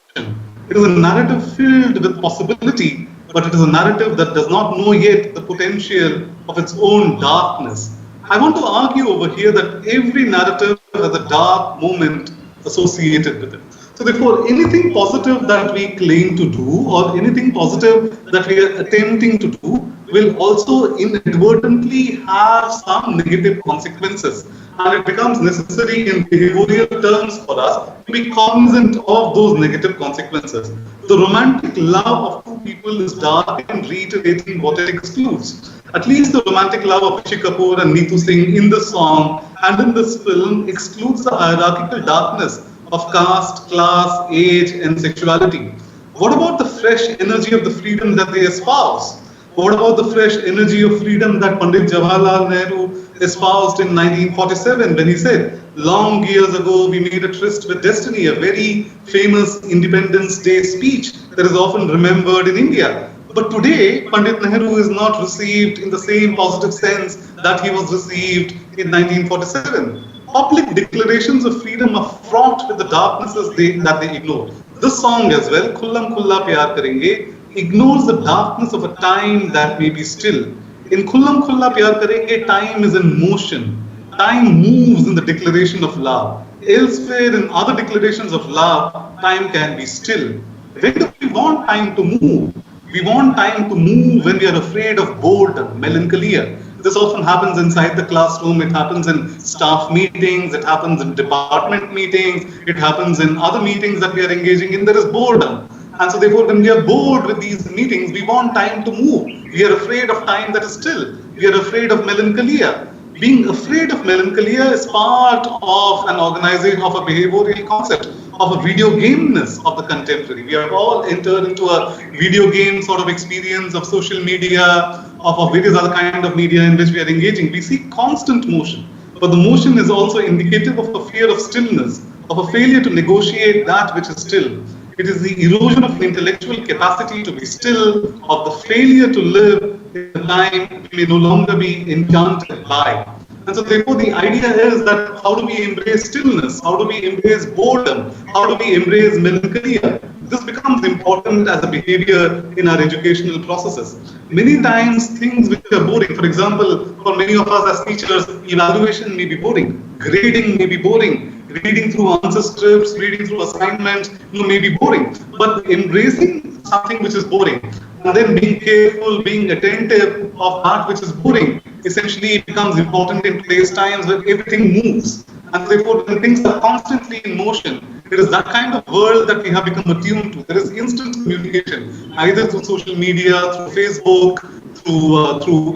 It is a narrative filled with possibility, but it is a narrative that does not know yet the potential of its own darkness. I want to argue over here that every narrative has a dark moment associated with it. So therefore, anything positive that we claim to do or anything positive that we are attempting to do will also inadvertently have some negative consequences. And it becomes necessary in behavioral terms for us to be cognizant of those negative consequences. The romantic love of two people is dark and reiterating what it excludes. At least the romantic love of Rishi Kapoor and Neetu Singh in the song and in this film excludes the hierarchical darkness of caste, class, age, and sexuality. What about the fresh energy of the freedom that they espouse? What about the fresh energy of freedom that Pandit Jawaharlal Nehru espoused in 1947 when he said, long years ago we made a tryst with destiny, a very famous Independence Day speech that is often remembered in India. But today, Pandit Nehru is not received in the same positive sense that he was received in 1947. Public declarations of freedom are fraught with the darknesses that they ignore. This song as well, Khullam Khulla Pyar Karenge, ignores the darkness of a time that may be still. In Khullam Khulla Pyar Karenge, time is in motion. Time moves in the declaration of love. Elsewhere, in other declarations of love, time can be still. When do we want time to move? We want time to move when we are afraid of boredom, melancholia. This often happens inside the classroom, it happens in staff meetings, it happens in department meetings, it happens in other meetings that we are engaging in. There is boredom. And so therefore, when we are bored with these meetings, we want time to move. We are afraid of time that is still. We are afraid of melancholia. Being afraid of melancholia is part of an organization, of a behavioral concept, of a video gameness of the contemporary. We have all entered into a video game sort of experience of social media, of various other kind of media in which we are engaging. We see constant motion, but the motion is also indicative of a fear of stillness, of a failure to negotiate that which is still. It is the erosion of intellectual capacity to be still, of the failure to live in a time we may no longer be enchanted by. And so therefore the idea is that how do we embrace stillness? How do we embrace boredom? How do we embrace melancholia? This becomes important as a behavior in our educational processes. Many times things which are boring, for example, for many of us as teachers, evaluation may be boring, grading may be boring. reading through answer scripts, reading through assignments, may be boring. But embracing something which is boring and then being careful, being attentive of that which is boring, essentially becomes important in today's times where everything moves. And therefore, when things are constantly in motion, it is that kind of world that we have become attuned to. There is instant communication, either through social media, through Facebook, through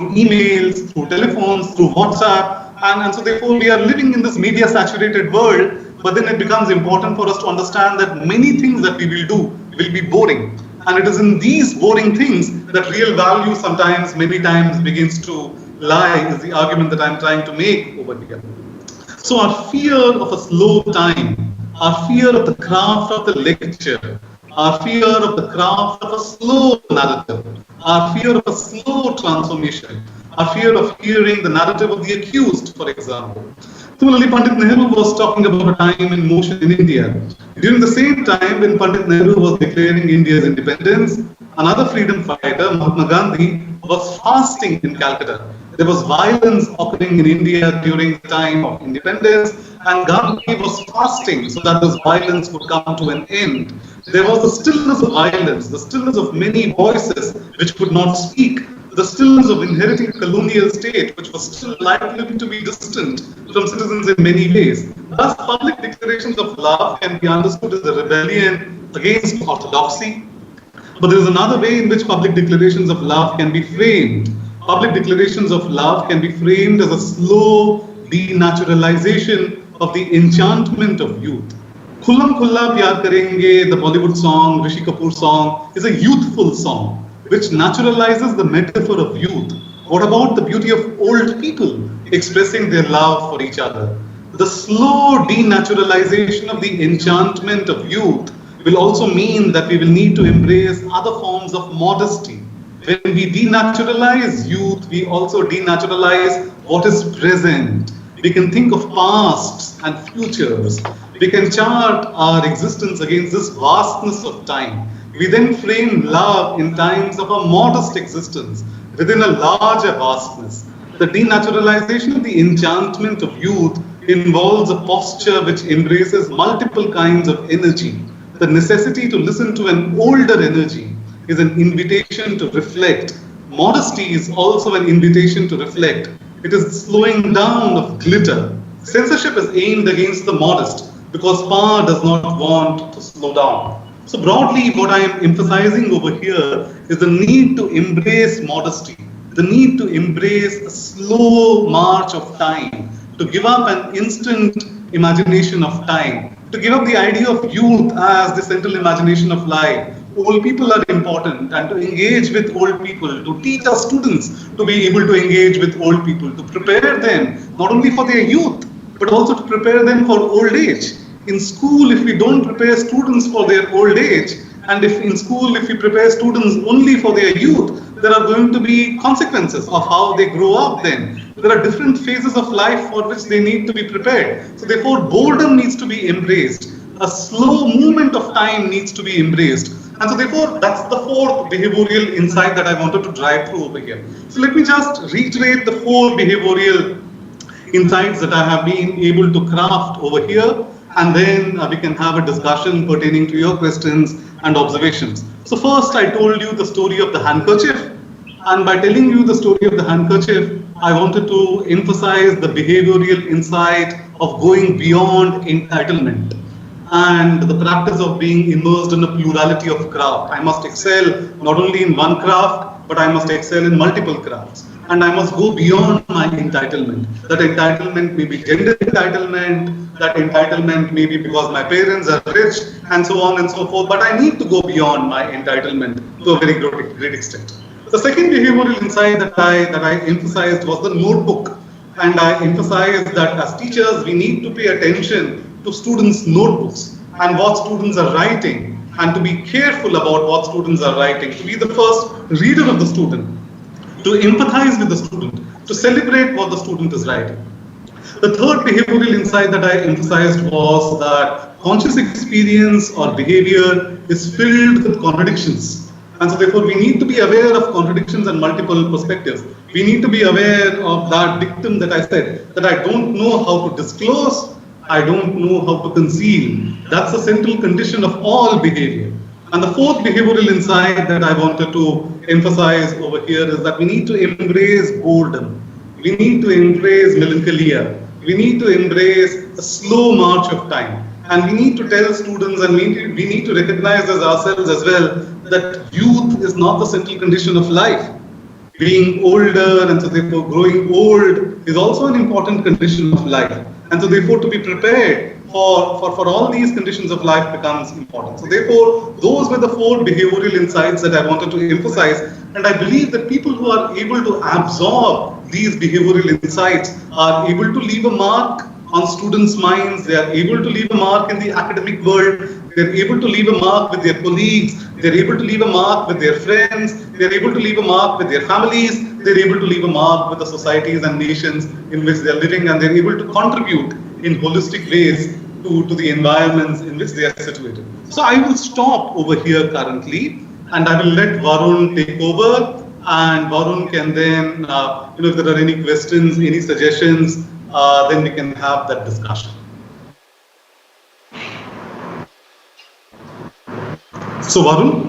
emails, through telephones, through WhatsApp, and so therefore we are living in this media saturated world. But then it becomes important for us to understand that many things that we will do will be boring, and it is in these boring things that real value sometimes, many times, begins to lie. Is the argument that I'm trying to make over here. So our fear of a slow time, our fear of the craft of the lecture, our fear of the craft of a slow narrative, our fear of a slow transformation, our fear of hearing the narrative of the accused, for example. Similarly, Pandit Nehru was talking about a time in motion in India. During the same time when Pandit Nehru was declaring India's independence, another freedom fighter, Mahatma Gandhi, was fasting in Calcutta. There was violence occurring in India during the time of independence, and Gandhi was fasting so that this violence would come to an end. There was the stillness of violence, the stillness of many voices which could not speak, the stillness of inheriting a colonial state which was still likely to be distant from citizens in many ways. Thus, public declarations of love can be understood as a rebellion against orthodoxy. But there is another way in which public declarations of love can be framed. Public declarations of love can be framed as a slow denaturalization of the enchantment of youth. Khulam Khulla Pyar Karenge, the Bollywood song, Rishi Kapoor song, is a youthful song which naturalizes the metaphor of youth. What about the beauty of old people expressing their love for each other? The slow denaturalization of the enchantment of youth will also mean that we will need to embrace other forms of modesty. When we denaturalize youth, we also denaturalize what is present. We can think of pasts and futures. We can chart our existence against this vastness of time. We then frame love in times of a modest existence within a larger vastness. The denaturalization of the enchantment of youth involves a posture which embraces multiple kinds of energy. The necessity to listen to an older energy is an invitation to reflect. Modesty is also an invitation to reflect. It is slowing down of glitter. Censorship is aimed against the modest because power does not want to slow down. So broadly, what I am emphasizing over here is the need to embrace modesty, the need to embrace a slow march of time, to give up an instant imagination of time, to give up the idea of youth as the central imagination of life. Old people are important, and to engage with old people, to teach our students to be able to engage with old people, to prepare them not only for their youth, but also to prepare them for old age. In school, if we don't prepare students for their old age, and if in school, if we prepare students only for their youth, there are going to be consequences of how they grow up then. There are different phases of life for which they need to be prepared. So therefore, boredom needs to be embraced. A slow movement of time needs to be embraced. And so therefore, that's the fourth behavioral insight that I wanted to drive through over here. So let me just reiterate the four behavioral insights that I have been able to craft over here, and then we can have a discussion pertaining to your questions and observations. So first, I told you the story of the handkerchief, and by telling you the story of the handkerchief, I wanted to emphasize the behavioral insight of going beyond entitlement and the practice of being immersed in a plurality of craft. I must excel not only in one craft, but I must excel in multiple crafts. And I must go beyond my entitlement. That entitlement may be gender entitlement, that entitlement may be because my parents are rich, and so on and so forth. But I need to go beyond my entitlement to a very great extent. The second behavioral insight that I emphasized was the notebook. And I emphasized that as teachers, we need to pay attention to students' notebooks and what students are writing, and to be careful about what students are writing, to be the first reader of the student, to empathize with the student, to celebrate what the student is writing. The third behavioral insight that I emphasized was that conscious experience or behavior is filled with contradictions. And so therefore we need to be aware of contradictions and multiple perspectives. We need to be aware of that dictum that I said, that I don't know how to disclose, I don't know how to conceal. That's the central condition of all behavior. And the fourth behavioral insight that I wanted to emphasize over here is that we need to embrace boredom. We need to embrace melancholia. We need to embrace a slow march of time. And we need to tell students and we need to recognize as ourselves as well that youth is not the central condition of life. Being older and so therefore growing old is also an important condition of life. And so therefore to be prepared for all these conditions of life becomes important. So therefore those were the four behavioral insights that I wanted to emphasize. And I believe that people who are able to absorb these behavioral insights are able to leave a mark on students' minds, they are able to leave a mark in the academic world, they're able to leave a mark with their colleagues, they're able to leave a mark with their friends, they're able to leave a mark with their families, they're able to leave a mark with the societies and nations in which they're living, and they're able to contribute in holistic ways to the environments in which they are situated. So I will stop over here currently, and I will let Varun take over, and Varun can then, if there are any questions, any suggestions, then we can have that discussion. So Varun?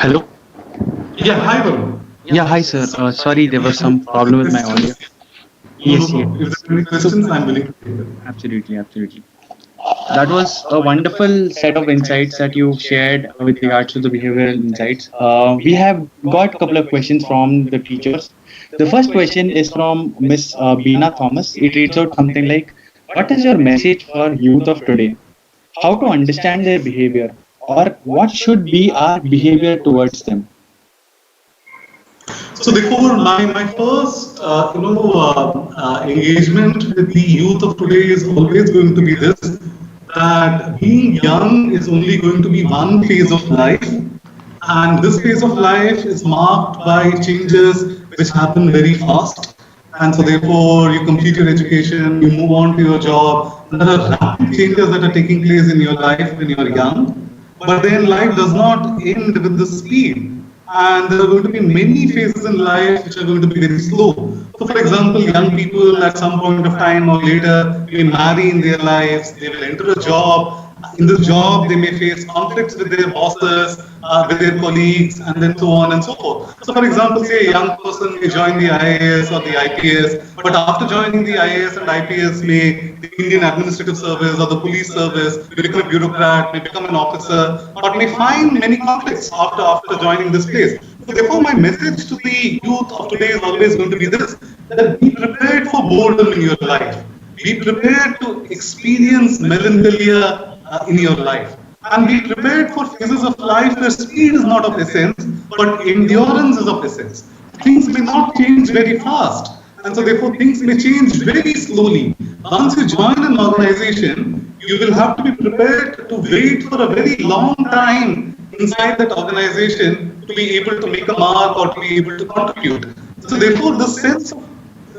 Hello. Yeah, hi Varun. Yeah, hi, sir. Sorry, there was some problem with my audio. No, no Yes, yes. problem. If there are any So, questions, I'm willing to take them. absolutely, absolutely. That was a wonderful set of insights that you shared with regards to the behavioral insights. We have got a couple of questions from the teachers. The first question is from Miss Beena Thomas. It reads out something like, "What is your message for youth of today? How to understand their behavior, or what should be our behavior towards them?" So therefore, my first engagement with the youth of today is always going to be this: that being young is only going to be one phase of life, and this phase of life is marked by changes which happen very fast. And so therefore, you complete your education, you move on to your job, and there are rapid changes that are taking place in your life when you're young. But then life does not end with the speed. And there are going to be many phases in life which are going to be very slow. So, for example, young people at some point of time or later may marry in their lives, they will enter a job. In this job, they may face conflicts with their bosses, with their colleagues, and then so on and so forth. So, for example, say a young person may join the IAS or the IPS, but after joining the IAS and IPS, may the Indian Administrative Service or the police service, may become a bureaucrat, may become an officer, but may find many conflicts after joining this place. So therefore, my message to the youth of today is always going to be this: that be prepared for boredom in your life. Be prepared to experience melancholia in your life. And be prepared for phases of life where speed is not of essence, but endurance is of essence. Things may not change very fast, and so therefore things may change very slowly. Once you join an organization, you will have to be prepared to wait for a very long time inside that organization to be able to make a mark or to be able to contribute. So therefore, the sense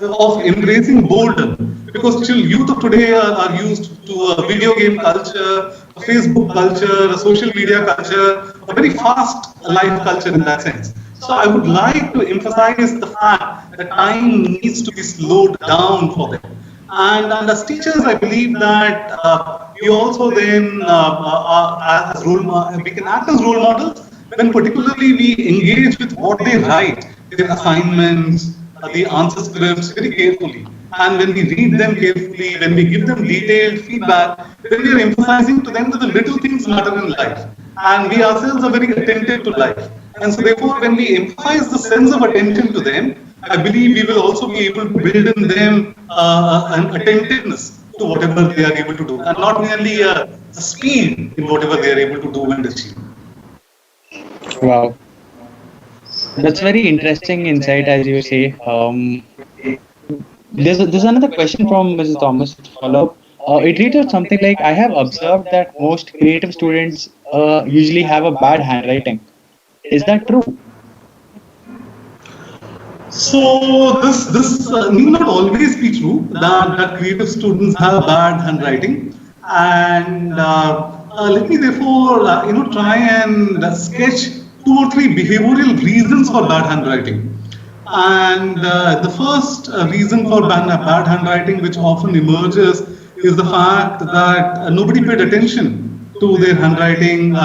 of embracing boredom, because still youth of today are used to a video game culture, a Facebook culture, a social media culture, a very fast life culture in that sense. So I would like to emphasize the fact that time needs to be slowed down for them. And as teachers, I believe that we also then, as we can act as role models when particularly we engage with what they write, their assignments, the answer scripts very carefully. And when we read them carefully, when we give them detailed feedback, then we are emphasizing to them that the little things matter in life. And we ourselves are very attentive to life. And so, therefore, when we emphasize the sense of attention to them, I believe we will also be able to build in them an attentiveness to whatever they are able to do, and not merely a speed in whatever they are able to do and achieve. Wow, that's very interesting insight, as you say. There's another question from Mrs. Thomas to follow up. It reads out something like, I have observed that most creative students usually have a bad handwriting. Is that true? So this need not always be true that creative students have bad handwriting, and let me therefore try and sketch two or three behavioral reasons for bad handwriting. And the first reason for bad handwriting, which often emerges, is the fact that nobody paid attention to their handwriting.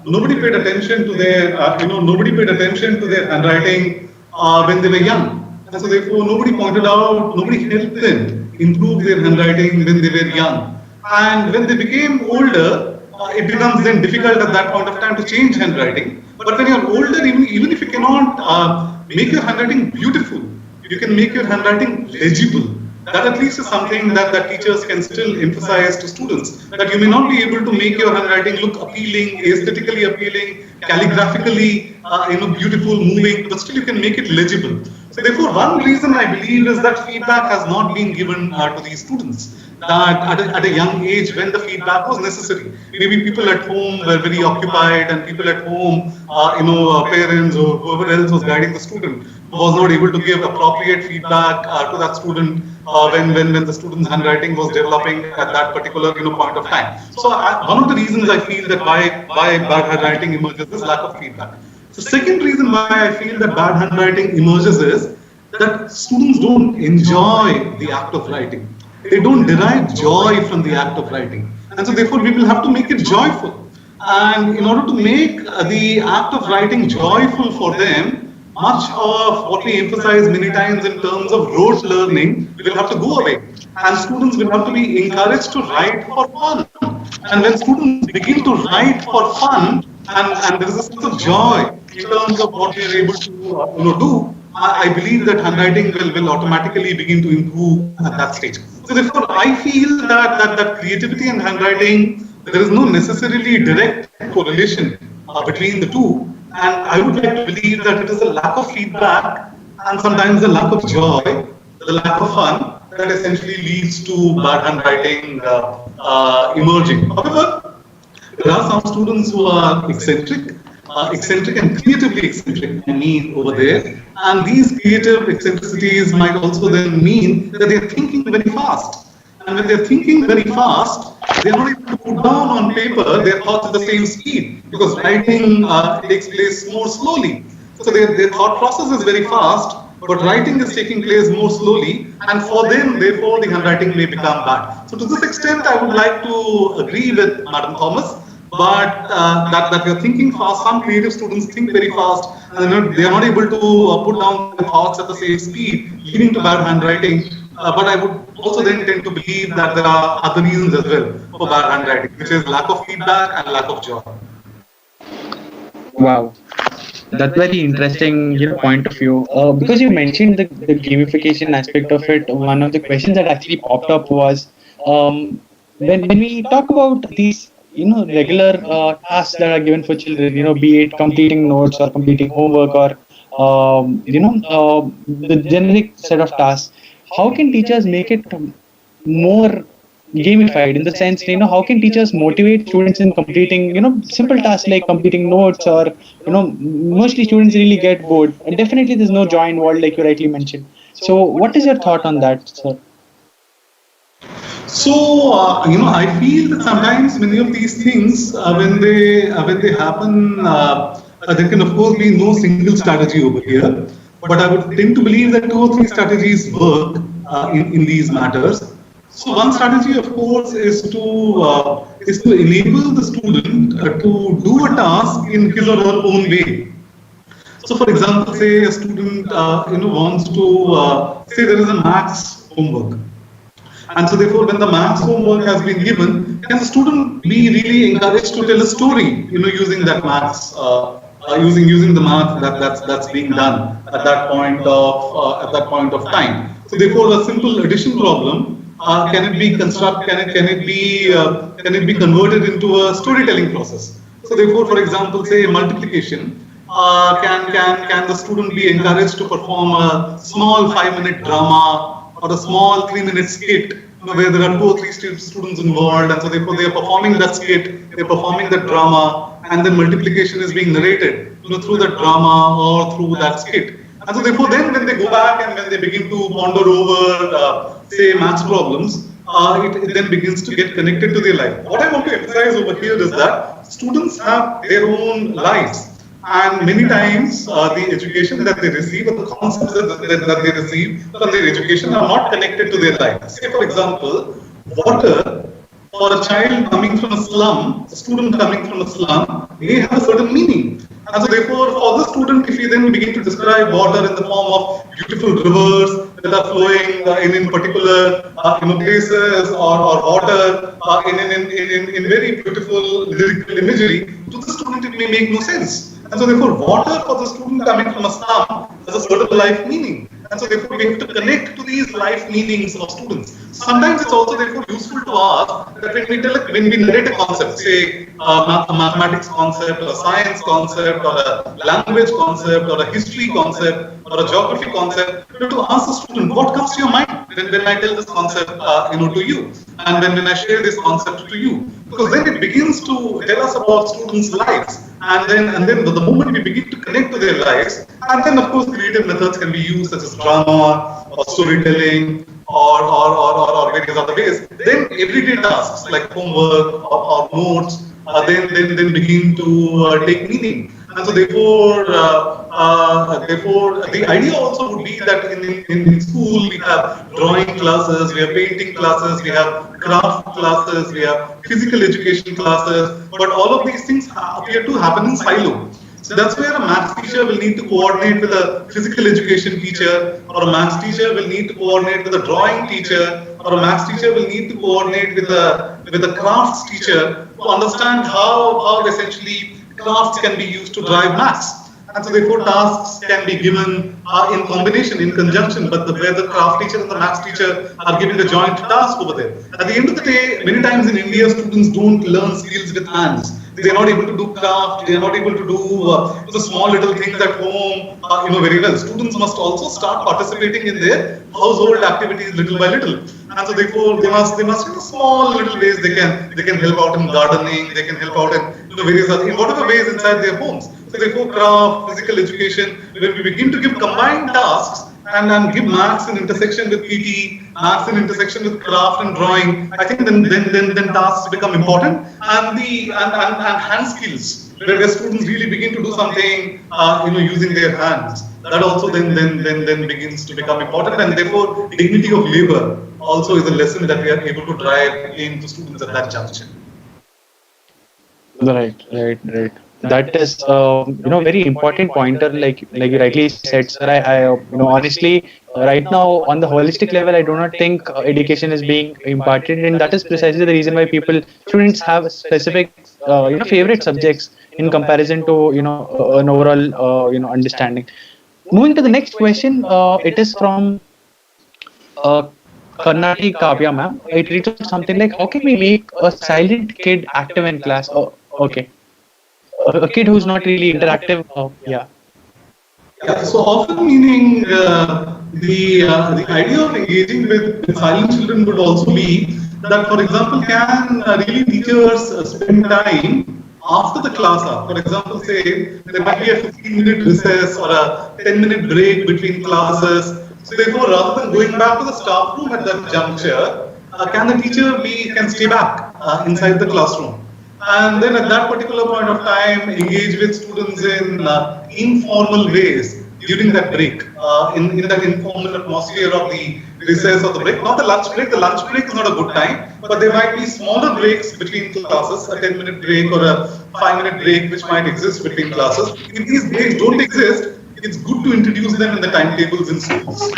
Nobody paid attention to their, nobody paid attention to their handwriting when they were young. And so therefore, nobody pointed out, nobody helped them improve their handwriting when they were young. And when they became older, it becomes then difficult at that point of time to change handwriting. But when you're older, even if you cannot make your handwriting beautiful, you can make your handwriting legible. That at least is something that teachers can still emphasize to students, that you may not be able to make your handwriting look appealing, aesthetically appealing, calligraphically beautiful, moving, but still you can make it legible. So therefore, one reason I believe is that feedback has not been given to these students. That at a young age, when the feedback was necessary, maybe people at home were very occupied, and people at home, parents or whoever else was guiding the student was not able to give appropriate feedback to that student when the student's handwriting was developing at that particular point of time. So one of the reasons I feel that why bad handwriting emerges is lack of feedback. The second reason why I feel that bad handwriting emerges is that students don't enjoy the act of writing. They don't derive joy from the act of writing. And so therefore we will have to make it joyful. And in order to make the act of writing joyful for them, much of what we emphasize many times in terms of rote learning will have to go away. And students will have to be encouraged to write for fun. And when students begin to write for fun, and there is a sense of joy in terms of what they are able to do, I believe that handwriting will automatically begin to improve at that stage. So therefore, I feel that creativity and handwriting, there is no necessarily direct correlation between the two. And I would like to believe that it is the lack of feedback and sometimes the lack of joy, the lack of fun, that essentially leads to bad handwriting emerging. However, there are some students who are eccentric and creatively eccentric, I mean, over there. And these creative eccentricities might also then mean that they're thinking very fast. And when they're thinking very fast, they're not able to put down on paper their thoughts at the same speed, because writing takes place more slowly. So their thought process is very fast, but writing is taking place more slowly, and for them, therefore, the handwriting may become bad. So to this extent, I would like to agree with Madam Thomas, but that you're thinking fast. Some creative students think very fast, and they are not able to put down their thoughts at the same speed, leading to bad handwriting. But I would also then tend to believe that there are other reasons as well for bad handwriting, which is lack of feedback and lack of joy. Wow, that's very interesting, point of view. Because you mentioned the gamification aspect of it, one of the questions that actually popped up was, when we talk about these, regular tasks that are given for children, be it completing notes or completing homework or, the generic set of tasks, how can teachers make it more gamified, in the sense, how can teachers motivate students in completing, simple tasks like completing notes, or, mostly students really get bored, and definitely there's no joy involved, like you rightly mentioned. So what is your thought on that, sir? So I feel that sometimes many of these things, when they happen There can, of course, be no single strategy over here, but I would tend to believe that two or three strategies work in these matters. So one strategy, of course, is to enable the student to do a task in his or her own way. So, for example, say a student wants to say there is a maths homework, and so therefore, when the maths homework has been given, can the student be really encouraged to tell a story, using that maths, using the math that's being done at that point of time. So therefore, a simple addition problem can it be can it be converted into a storytelling process? So therefore, for example, say multiplication. Can the student be encouraged to perform a small 5-minute drama or a small 3-minute skit, where there are 2 or 3 students involved, and so therefore they are performing that skit, they are performing that drama, and then multiplication is being narrated, through that drama or through that skit. And so therefore, then when they go back and when they begin to ponder over, say, maths problems, it then begins to get connected to their life. What I want to emphasize over here is that students have their own lives. And many times the education that they receive or the concepts that they receive from their education are not connected to their life. Say, for example, water for a child coming from a slum, a student coming from a slum, may have a certain meaning. And so therefore, for the student, if we then begin to describe water in the form of beautiful rivers that are flowing in particular places, or water in very beautiful lyrical imagery, to the student it may make no sense. And so therefore, water for the student coming from a slum has a certain life meaning. And so therefore, we have to connect to these life meanings of students. Sometimes it's also therefore useful to ask that when we narrate a concept, say a mathematics concept, or a science concept, or a language concept, or a history concept, or a geography concept, to ask the student what comes to your mind when I tell this concept to you, and when I share this concept to you, because then it begins to tell us about students' lives. And then the moment we begin to connect to their lives, and then of course creative methods can be used, such as drama or storytelling or various other ways. Then everyday tasks like homework or notes then begin to take meaning. And so therefore the idea also would be that in school we have drawing classes, we have painting classes, we have craft classes, we have physical education classes, but all of these things appear to happen in silo. So that's where a maths teacher will need to coordinate with a physical education teacher, or a maths teacher will need to coordinate with a drawing teacher, or a maths teacher will need to coordinate with a crafts teacher to understand how essentially crafts can be used to drive maths. And so therefore tasks can be given in combination, in conjunction, but where the craft teacher and the maths teacher are giving a joint task over there. At the end of the day, many times in India, students don't learn skills with hands. They are not able to do craft, they are not able to do the small little things at home very well. Students must also start participating in their household activities little by little. And so therefore they must in small little ways they can help out in gardening, they can help out in various other, in whatever ways inside their homes. So therefore craft, physical education, when we begin to give combined tasks and give maths in intersection with PT, maths in intersection with craft and drawing, I think then tasks become important, and hand skills, where students really begin to do something using their hands. That also then begins to become important, and therefore dignity of labor also is a lesson that we are able to drive into students at that juncture. Right. That is, very important pointer. Like you rightly said, sir. I honestly, right now on the holistic level, I do not think education is being imparted, and that is precisely the reason why students have specific, favorite subjects in comparison to an overall, understanding. Moving to the next question, it is from uh, Karnataki Kavya ma'am. It reads out something like, "How can we make a silent kid active in class?" Oh, okay. A kid who's not really interactive. Yeah. Yeah, so often meaning the idea of engaging with silent children would also be that, for example, can really teachers spend time after the class hour? For example, say there might be a 15-minute recess or a 10-minute break between classes. So therefore, rather than going back to the staff room at that juncture, can the teacher can stay back inside the classroom? and then at that particular point of time engage with students in informal ways during that break, in that informal atmosphere of the recess or the break, not the lunch break. The lunch break is not a good time, but there might be smaller breaks between classes, a 10-minute break or a 5-minute break which might exist between classes. If these breaks don't exist, it's good to introduce them in the timetables in schools.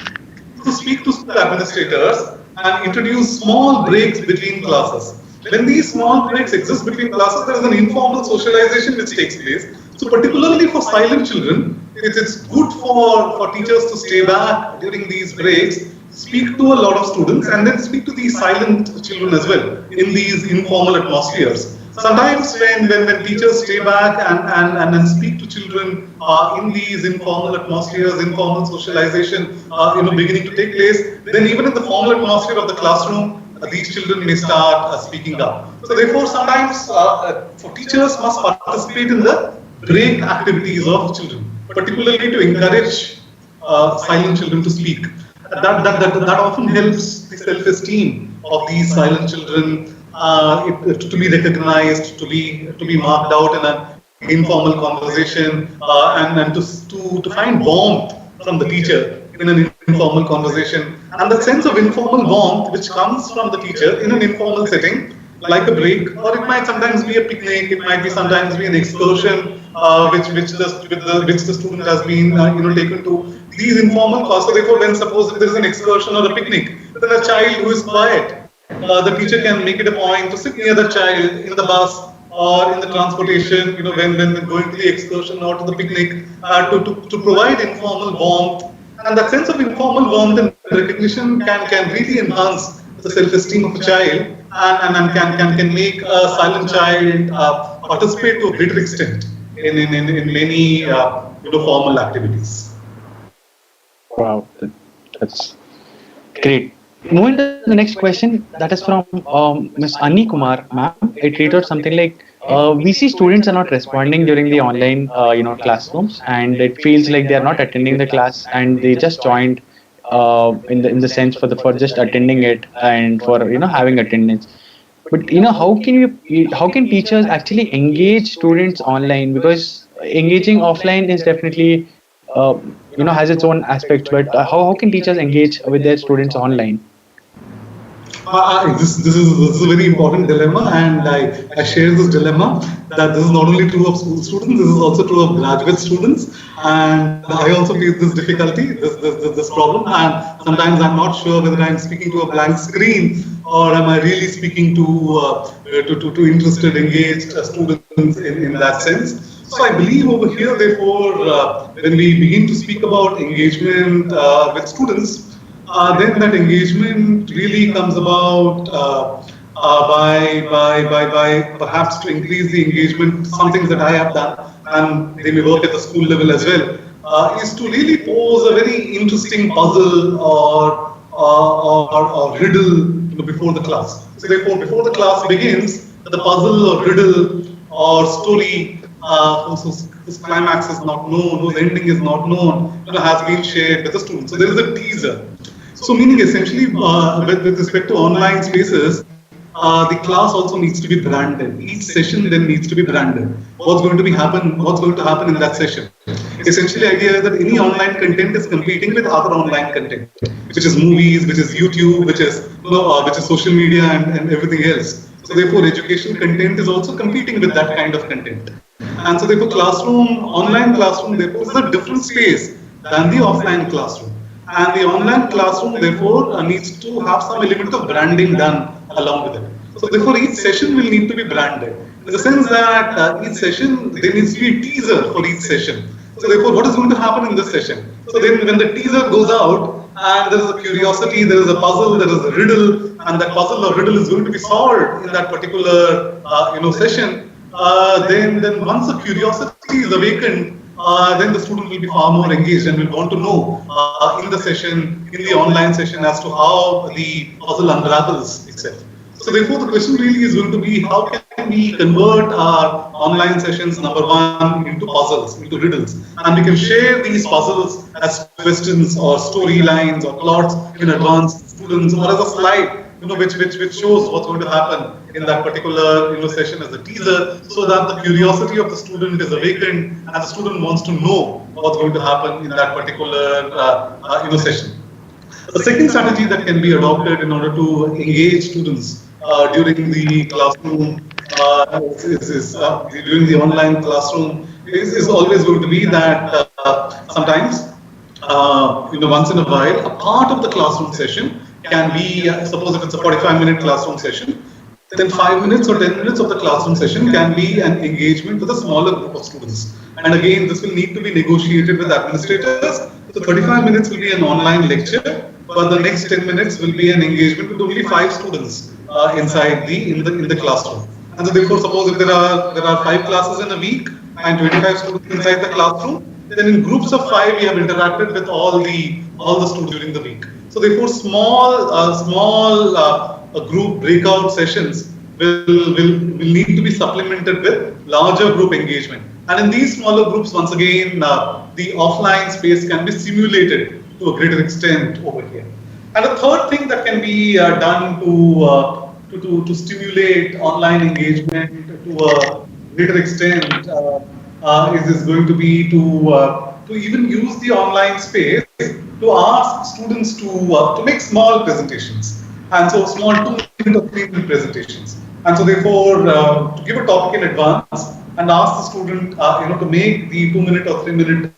To speak to school administrators and introduce small breaks between classes. When these small breaks exist between classes, there is an informal socialization which takes place. So particularly for silent children, it's good for teachers to stay back during these breaks, speak to a lot of students, and then speak to these silent children as well in these informal atmospheres. Sometimes when teachers stay back and speak to children in these informal atmospheres, informal socialization, beginning to take place, then even in the formal atmosphere of the classroom, these children may start speaking up. So therefore, sometimes for teachers must participate in the break activities of children, particularly to encourage silent children to speak. That often helps the self-esteem of these silent children to be recognized, to be marked out in an informal conversation, and to find warmth from the teacher in an informal conversation, and that sense of informal warmth which comes from the teacher in an informal setting, like a break, or it might sometimes be a picnic, it might be sometimes be an excursion, which the student has been taken to. These informal class. So therefore, when suppose if there is an excursion or a picnic, then a child who is quiet, the teacher can make it a point to sit near the child in the bus or in the transportation, when going to the excursion or to the picnic, to provide informal warmth. And that sense of informal warmth and recognition can really enhance the self-esteem of a child, and can make a silent child participate to a greater extent in many formal activities. Wow, that's great. Moving to the next question, that is from Ms. Anni Kumar, ma'am. It reads out something like, "We see students are not responding during the online, classrooms, and it feels like they are not attending the class, and they just joined, in the sense for just attending it and for having attendance. But how can teachers actually engage students online? Because engaging offline is definitely has its own aspects. But how can teachers engage with their students online? This is a very important dilemma, and I share this dilemma that this is not only true of school students, this is also true of graduate students, and I also face this difficulty, this problem, and sometimes I'm not sure whether I'm speaking to a blank screen or am I really speaking to interested, engaged students in that sense. So I believe over here, therefore, when we begin to speak about engagement with students, then that engagement really comes about by perhaps to increase the engagement. Some things that I have done, and they may work at the school level as well, is to really pose a very interesting puzzle or riddle before the class. So therefore, before the class begins, the puzzle or riddle or story whose climax is not known, whose ending is not known, has been shared with the students. So there is a teaser. So meaning essentially with respect to online spaces, the class also needs to be branded. Each session then needs to be branded. What's going to happen in that session? Essentially, the idea is that any online content is competing with other online content, which is movies, which is YouTube, which is social media and everything else. So therefore, education content is also competing with that kind of content. And so therefore, online classroom, therefore, is a different space than the offline classroom. And the online classroom, therefore, needs to have some element of branding done along with it. So therefore, each session will need to be branded, in the sense that each session, there needs to be a teaser for each session. So therefore, what is going to happen in this session? So then when the teaser goes out, and there is a curiosity, there is a puzzle, there is a riddle, and that puzzle or riddle is going to be solved in that particular session, then once the curiosity is awakened, then the student will be far more engaged and will want to know in the session, in the online session, as to how the puzzle unravels itself. So therefore, the question really is going to be, how can we convert our online sessions, number one, into puzzles, into riddles, and we can share these puzzles as questions or storylines or plots in advance to students, or as a slide which shows what's going to happen in that particular session as a teaser, so that the curiosity of the student is awakened and the student wants to know what's going to happen in that particular session. A second strategy that can be adopted in order to engage students during the classroom during the online classroom is always going to be that sometimes once in a while a part of the classroom session can be suppose if it's a 45-minute classroom session, then 5 minutes or 10 minutes of the classroom session can be an engagement with a smaller group of students. And again, this will need to be negotiated with administrators. So 35 minutes will be an online lecture, but the next 10 minutes will be an engagement with only 5 students inside the classroom. And so therefore, suppose if there are 5 classes in a week and 25 students inside the classroom, then in groups of 5 we have interacted with all the students during the week. So therefore, small group breakout sessions will need to be supplemented with larger group engagement. And in these smaller groups, once again, the offline space can be simulated to a greater extent over here. And a third thing that can be done to stimulate online engagement to a greater extent is going to be to even use the online space to ask students to make small presentations, and so small 2-minute or 3-minute presentations. And so therefore, to give a topic in advance and ask the student to make the 2-minute or 3-minute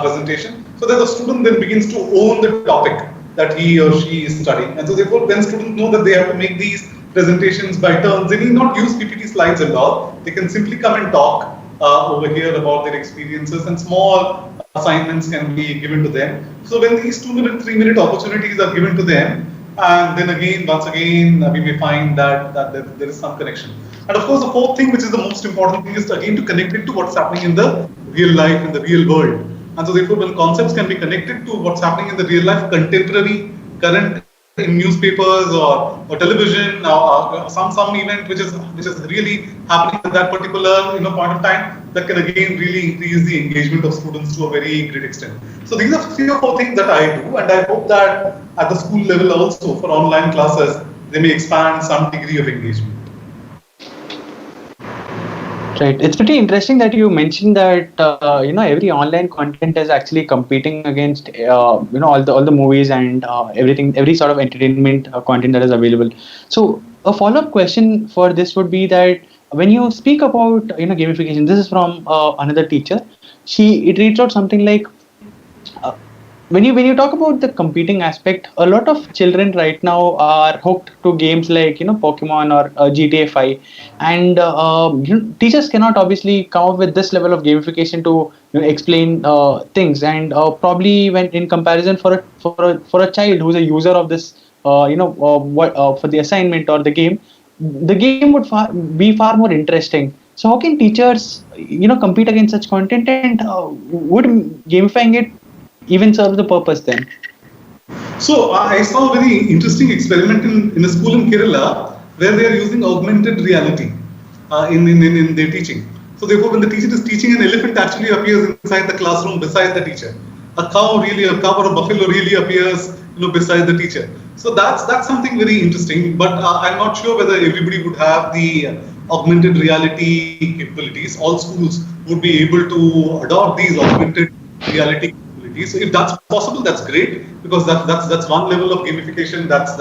presentation, so that the student then begins to own the topic that he or she is studying. And so therefore, when students know that they have to make these presentations by turns, they need not use PPT slides and all. They can simply come and talk over here about their experiences, and small assignments can be given to them. So when these 2-minute, 3-minute opportunities are given to them, and then again, once again, we may find that there is some connection. And of course, the fourth thing, which is the most important thing, is again to connect it to what's happening in the real life, in the real world. And so therefore, when concepts can be connected to what's happening in the real life, contemporary, current, in newspapers or television, or some event which is really happening at that particular point of time, that can again really increase the engagement of students to a very great extent. So these are 3 or 4 things that I do, and I hope that at the school level also for online classes they may expand some degree of engagement. Right. It's pretty interesting that you mentioned that every online content is actually competing against all the movies and everything, every sort of entertainment content that is available. So a follow-up question for this would be that when you speak about gamification, this is from another teacher. It reads out something like, uh, when you talk about the competing aspect, a lot of children right now are hooked to games like Pokemon or GTA 5, and teachers cannot obviously come up with this level of gamification to explain things, and probably when in comparison for a child who's a user of this for the assignment or the game would be far more interesting. So how can teachers compete against such content, and would gamifying it even serves the purpose then? So I saw a very interesting experiment in a school in Kerala where they are using augmented reality in their teaching. So therefore, when the teacher is teaching, an elephant actually appears inside the classroom beside the teacher. A cow or a buffalo really appears beside the teacher. So that's something very interesting. But I'm not sure whether everybody would have the augmented reality capabilities. All schools would be able to adopt these augmented reality. So if that's possible, that's great, because that's one level of gamification that's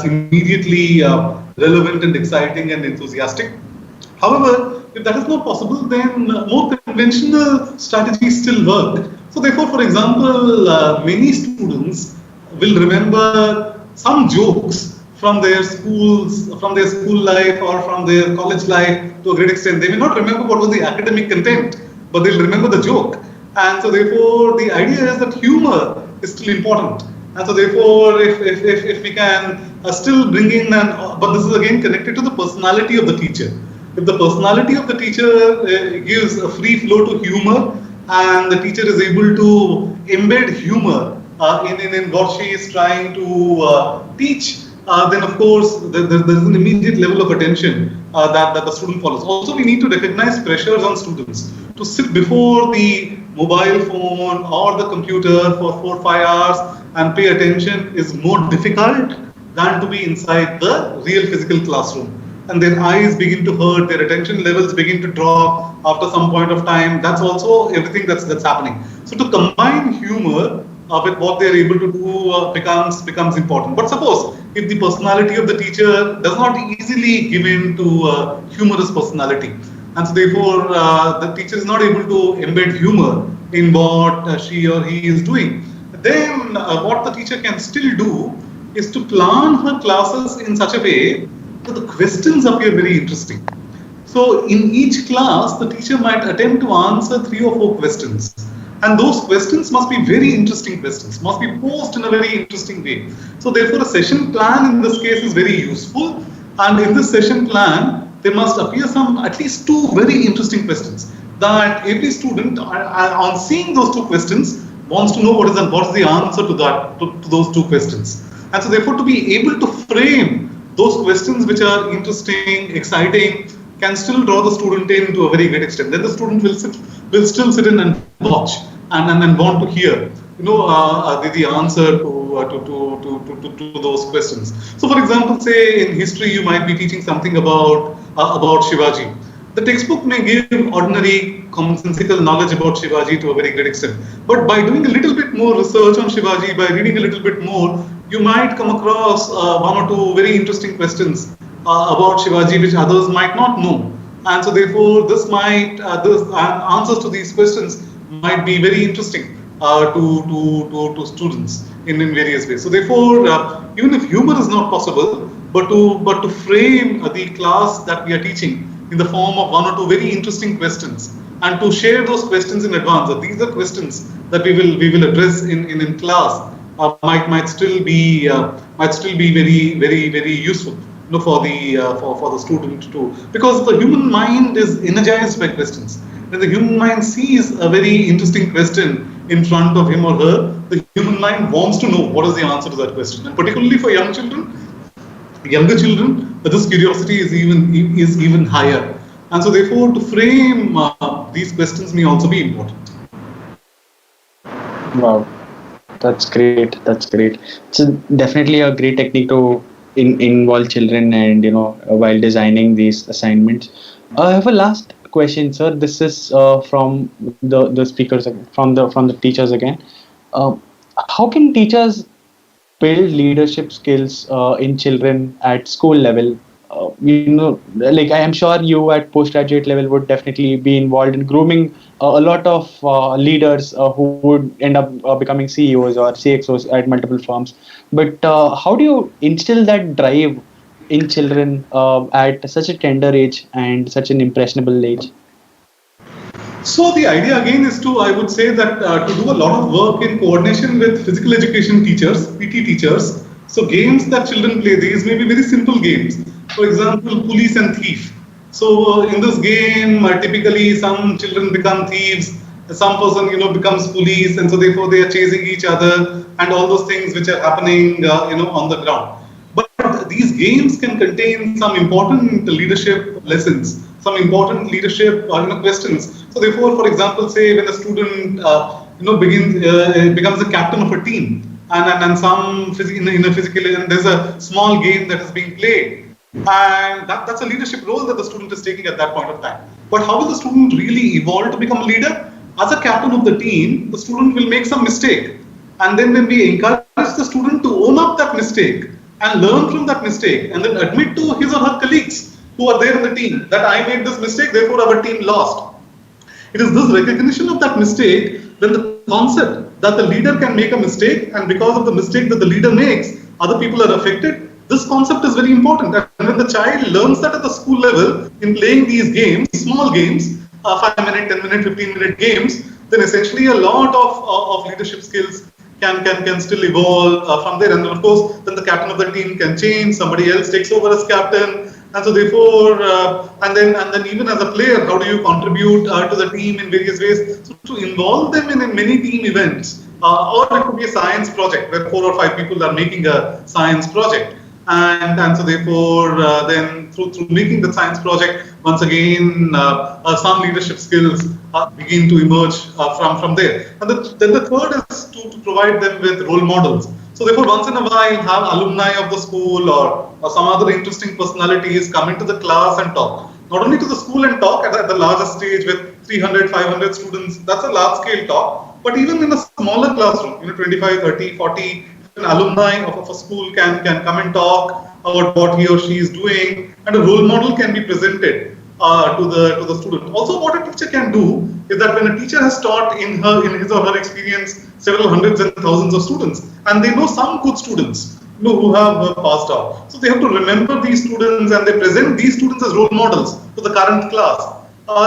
immediately relevant and exciting and enthusiastic. However, if that is not possible, then more conventional strategies still work. So therefore, for example, many students will remember some jokes from their school life or from their college life to a great extent. They may not remember what was the academic content, but they'll remember the joke. And so therefore, the idea is that humor is still important. And so therefore, if we can still bring in, but this is again connected to the personality of the teacher. If the personality of the teacher gives a free flow to humor, and the teacher is able to embed humor in what she is trying to teach, then of course there's an immediate level of attention that the student follows. Also, we need to recognize pressures on students to sit before the mobile phone or the computer for 4-5 hours and pay attention is more difficult than to be inside the real physical classroom. And their eyes begin to hurt, their attention levels begin to drop after some point of time. That's also everything that's happening. So to combine humor with what they are able to do becomes important. But suppose if the personality of the teacher does not easily give in to humorous personality, and so therefore the teacher is not able to embed humor in what she or he is doing, then what the teacher can still do is to plan her classes in such a way that the questions appear very interesting. So in each class, the teacher might attempt to answer 3 or 4 questions. And those questions must be very interesting questions, must be posed in a very interesting way. So therefore, a session plan in this case is very useful. And in this session plan, there must appear some at least 2 very interesting questions that every student, on seeing those 2 questions, wants to know what's the answer to that to those 2 questions. And so therefore, to be able to frame those questions which are interesting, exciting, can still draw the student in to a very great extent. Then the student will still sit in and watch and want to hear, the answer to those questions. So, for example, say in history you might be teaching something about Shivaji. The textbook may give ordinary commonsensical knowledge about Shivaji to a very great extent. But by doing a little bit more research on Shivaji, by reading a little bit more, you might come across 1 or 2 very interesting questions about Shivaji which others might not know. And so therefore this answers to these questions might be very interesting to students in various ways. So therefore, even if humor is not possible, but to frame the class that we are teaching in the form of 1 or 2 very interesting questions, and to share those questions in advance, that these are questions that we will address in class, might still be very useful, for the student too, because the human mind is energized by questions. When the human mind sees a very interesting question in front of him or her, the human mind wants to know what is the answer to that question. And particularly for younger children, this curiosity is even higher. And so therefore, to frame these questions may also be important. Wow, that's great. That's great. It's definitely a great technique to involve children, and while designing these assignments. I have a last question, sir. This is from the speakers, from the teachers again. Uh, how can teachers build leadership skills in children at school level? Like I am sure you at postgraduate level would definitely be involved in grooming a lot of leaders who would end up becoming CEOs or CXOs at multiple firms. But how do you instill that drive in children at such a tender age and such an impressionable age? So the idea again is to, I would say that to do a lot of work in coordination with physical education teachers, PT teachers. So games that children play, these may be very simple games. For example, police and thief. So in this game, typically some children become thieves, some person becomes police, and so therefore they are chasing each other, and all those things which are happening on the ground. But these games can contain some important leadership lessons, some important leadership questions. So therefore, for example, say when a student becomes the captain of a team, and some in a physical, and there's a small game that is being played, and that's a leadership role that the student is taking at that point of time. But how will the student really evolve to become a leader? As a captain of the team, the student will make some mistake, and then when we encourage the student to own up that mistake and learn from that mistake, and then admit to his or her colleagues who are there in the team that I made this mistake, therefore our team lost. It is this recognition of that mistake, when the concept that the leader can make a mistake, and because of the mistake that the leader makes, other people are affected. This concept is very important. And when the child learns that at the school level, in playing these games, small games, 5-minute, 10-minute, 15-minute games, then essentially a lot of leadership skills can still evolve from there. And of course, then the captain of the team can change, somebody else takes over as captain. And so therefore, and then even as a player, how do you contribute to the team in various ways? So to involve them in many team events, or it could be a science project where 4 or 5 people are making a science project. And so therefore, then through making the science project, once again, some leadership skills begin to emerge from there. And then the third is to provide them with role models. So therefore, once in a while, have alumni of the school or some other interesting personalities come into the class and talk. Not only to the school and talk at the larger stage with 300, 500 students, that's a large scale talk, but even in a smaller classroom, 25, 30, 40, if an alumni of a school can come and talk about what he or she is doing, and a role model can be presented to the student. Also, what a teacher can do is that when a teacher has taught in his or her experience several hundreds and thousands of students, and they know some good students who have passed out, so they have to remember these students and they present these students as role models to the current class.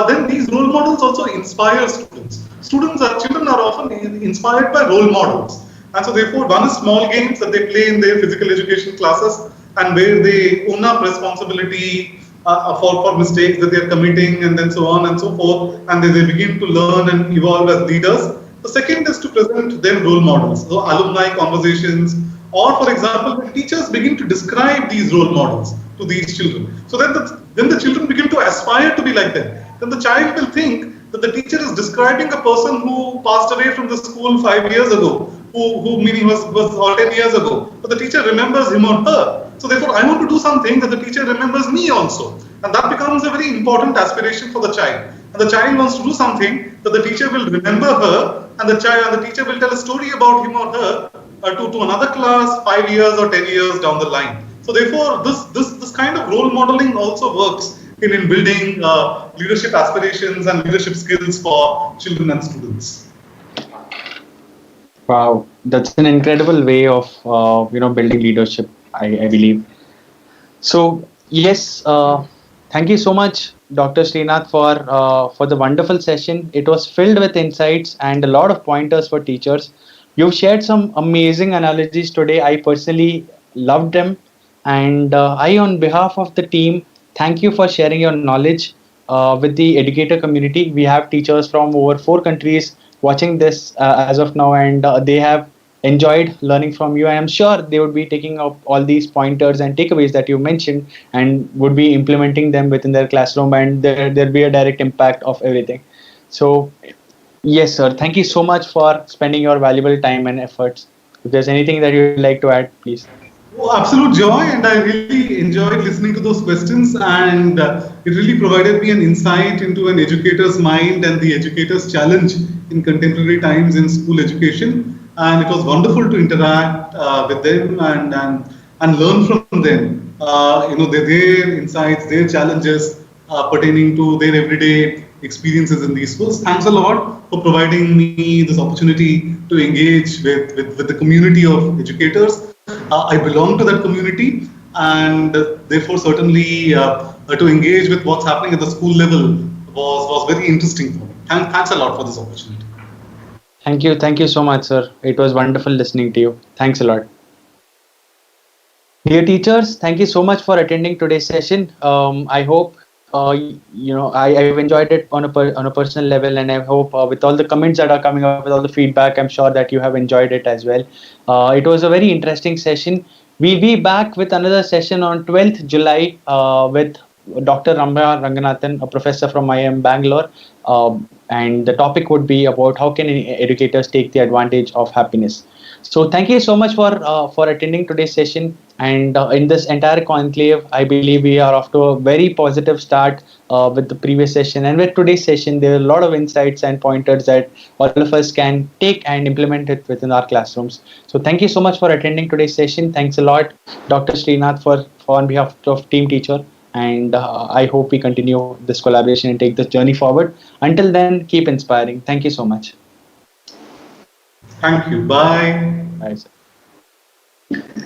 Then these role models also inspire students. Children are often inspired by role models. And so therefore, one is small games that they play in their physical education classes and where they own up responsibility for mistakes that they are committing and then so on and so forth. And they begin to learn and evolve as leaders. The second is to present them role models, so alumni conversations, or for example, when teachers begin to describe these role models to these children. So that then the children begin to aspire to be like them. Then the child will think that the teacher is describing a person who passed away from the school 5 years ago, who meaning was or 10 years ago. But the teacher remembers him or her. So therefore, I want to do something that the teacher remembers me also. And that becomes a very important aspiration for the child. And the child wants to do something that the teacher will remember her, and the teacher will tell a story about him or her to another class 5 years or 10 years down the line. So therefore, this kind of role modeling also works in building leadership aspirations and leadership skills for children and students. Wow, that's an incredible way of building leadership. I believe. So yes, thank you so much, Dr. Srinath, for the wonderful session. It was filled with insights and a lot of pointers for teachers. You've shared some amazing analogies today. I personally loved them, and on behalf of the team, thank you for sharing your knowledge with the educator community. We have teachers from over 4 countries watching this as of now, and they have enjoyed learning from you. I am sure they would be taking up all these pointers and takeaways that you mentioned and would be implementing them within their classroom, and there'll be a direct impact of everything. So, yes, sir. Thank you so much for spending your valuable time and efforts. If there's anything that you'd like to add, please. Oh, absolute joy, and I really enjoyed listening to those questions, and it really provided me an insight into an educator's mind and the educator's challenge in contemporary times in school education. And it was wonderful to interact with them and learn from them. Their insights, their challenges pertaining to their everyday experiences in these schools. Thanks a lot for providing me this opportunity to engage with the community of educators. I belong to that community, and therefore certainly to engage with what's happening at the school level was very interesting for me. Thanks a lot for this opportunity. Thank you so much, sir. It was wonderful listening to you. Thanks a lot. Dear teachers, thank you so much for attending today's session. I hope I've enjoyed it on a personal level, and I hope with all the comments that are coming up, with all the feedback, I'm sure that you have enjoyed it as well. It was a very interesting session. We'll be back with another session on 12th July with Dr. Ramya Ranganathan, a professor from IIM Bangalore, and the topic would be about how can educators take the advantage of happiness. So thank you so much for attending today's session. And in this entire conclave, I believe we are off to a very positive start with the previous session. And with today's session, there are a lot of insights and pointers that all of us can take and implement it within our classrooms. So thank you so much for attending today's session. Thanks a lot, Dr. Srinath, for on behalf of Team Teacher. And I hope we continue this collaboration and take this journey forward. Until then, keep inspiring. Thank you so much. Thank you. Bye. Bye, sir.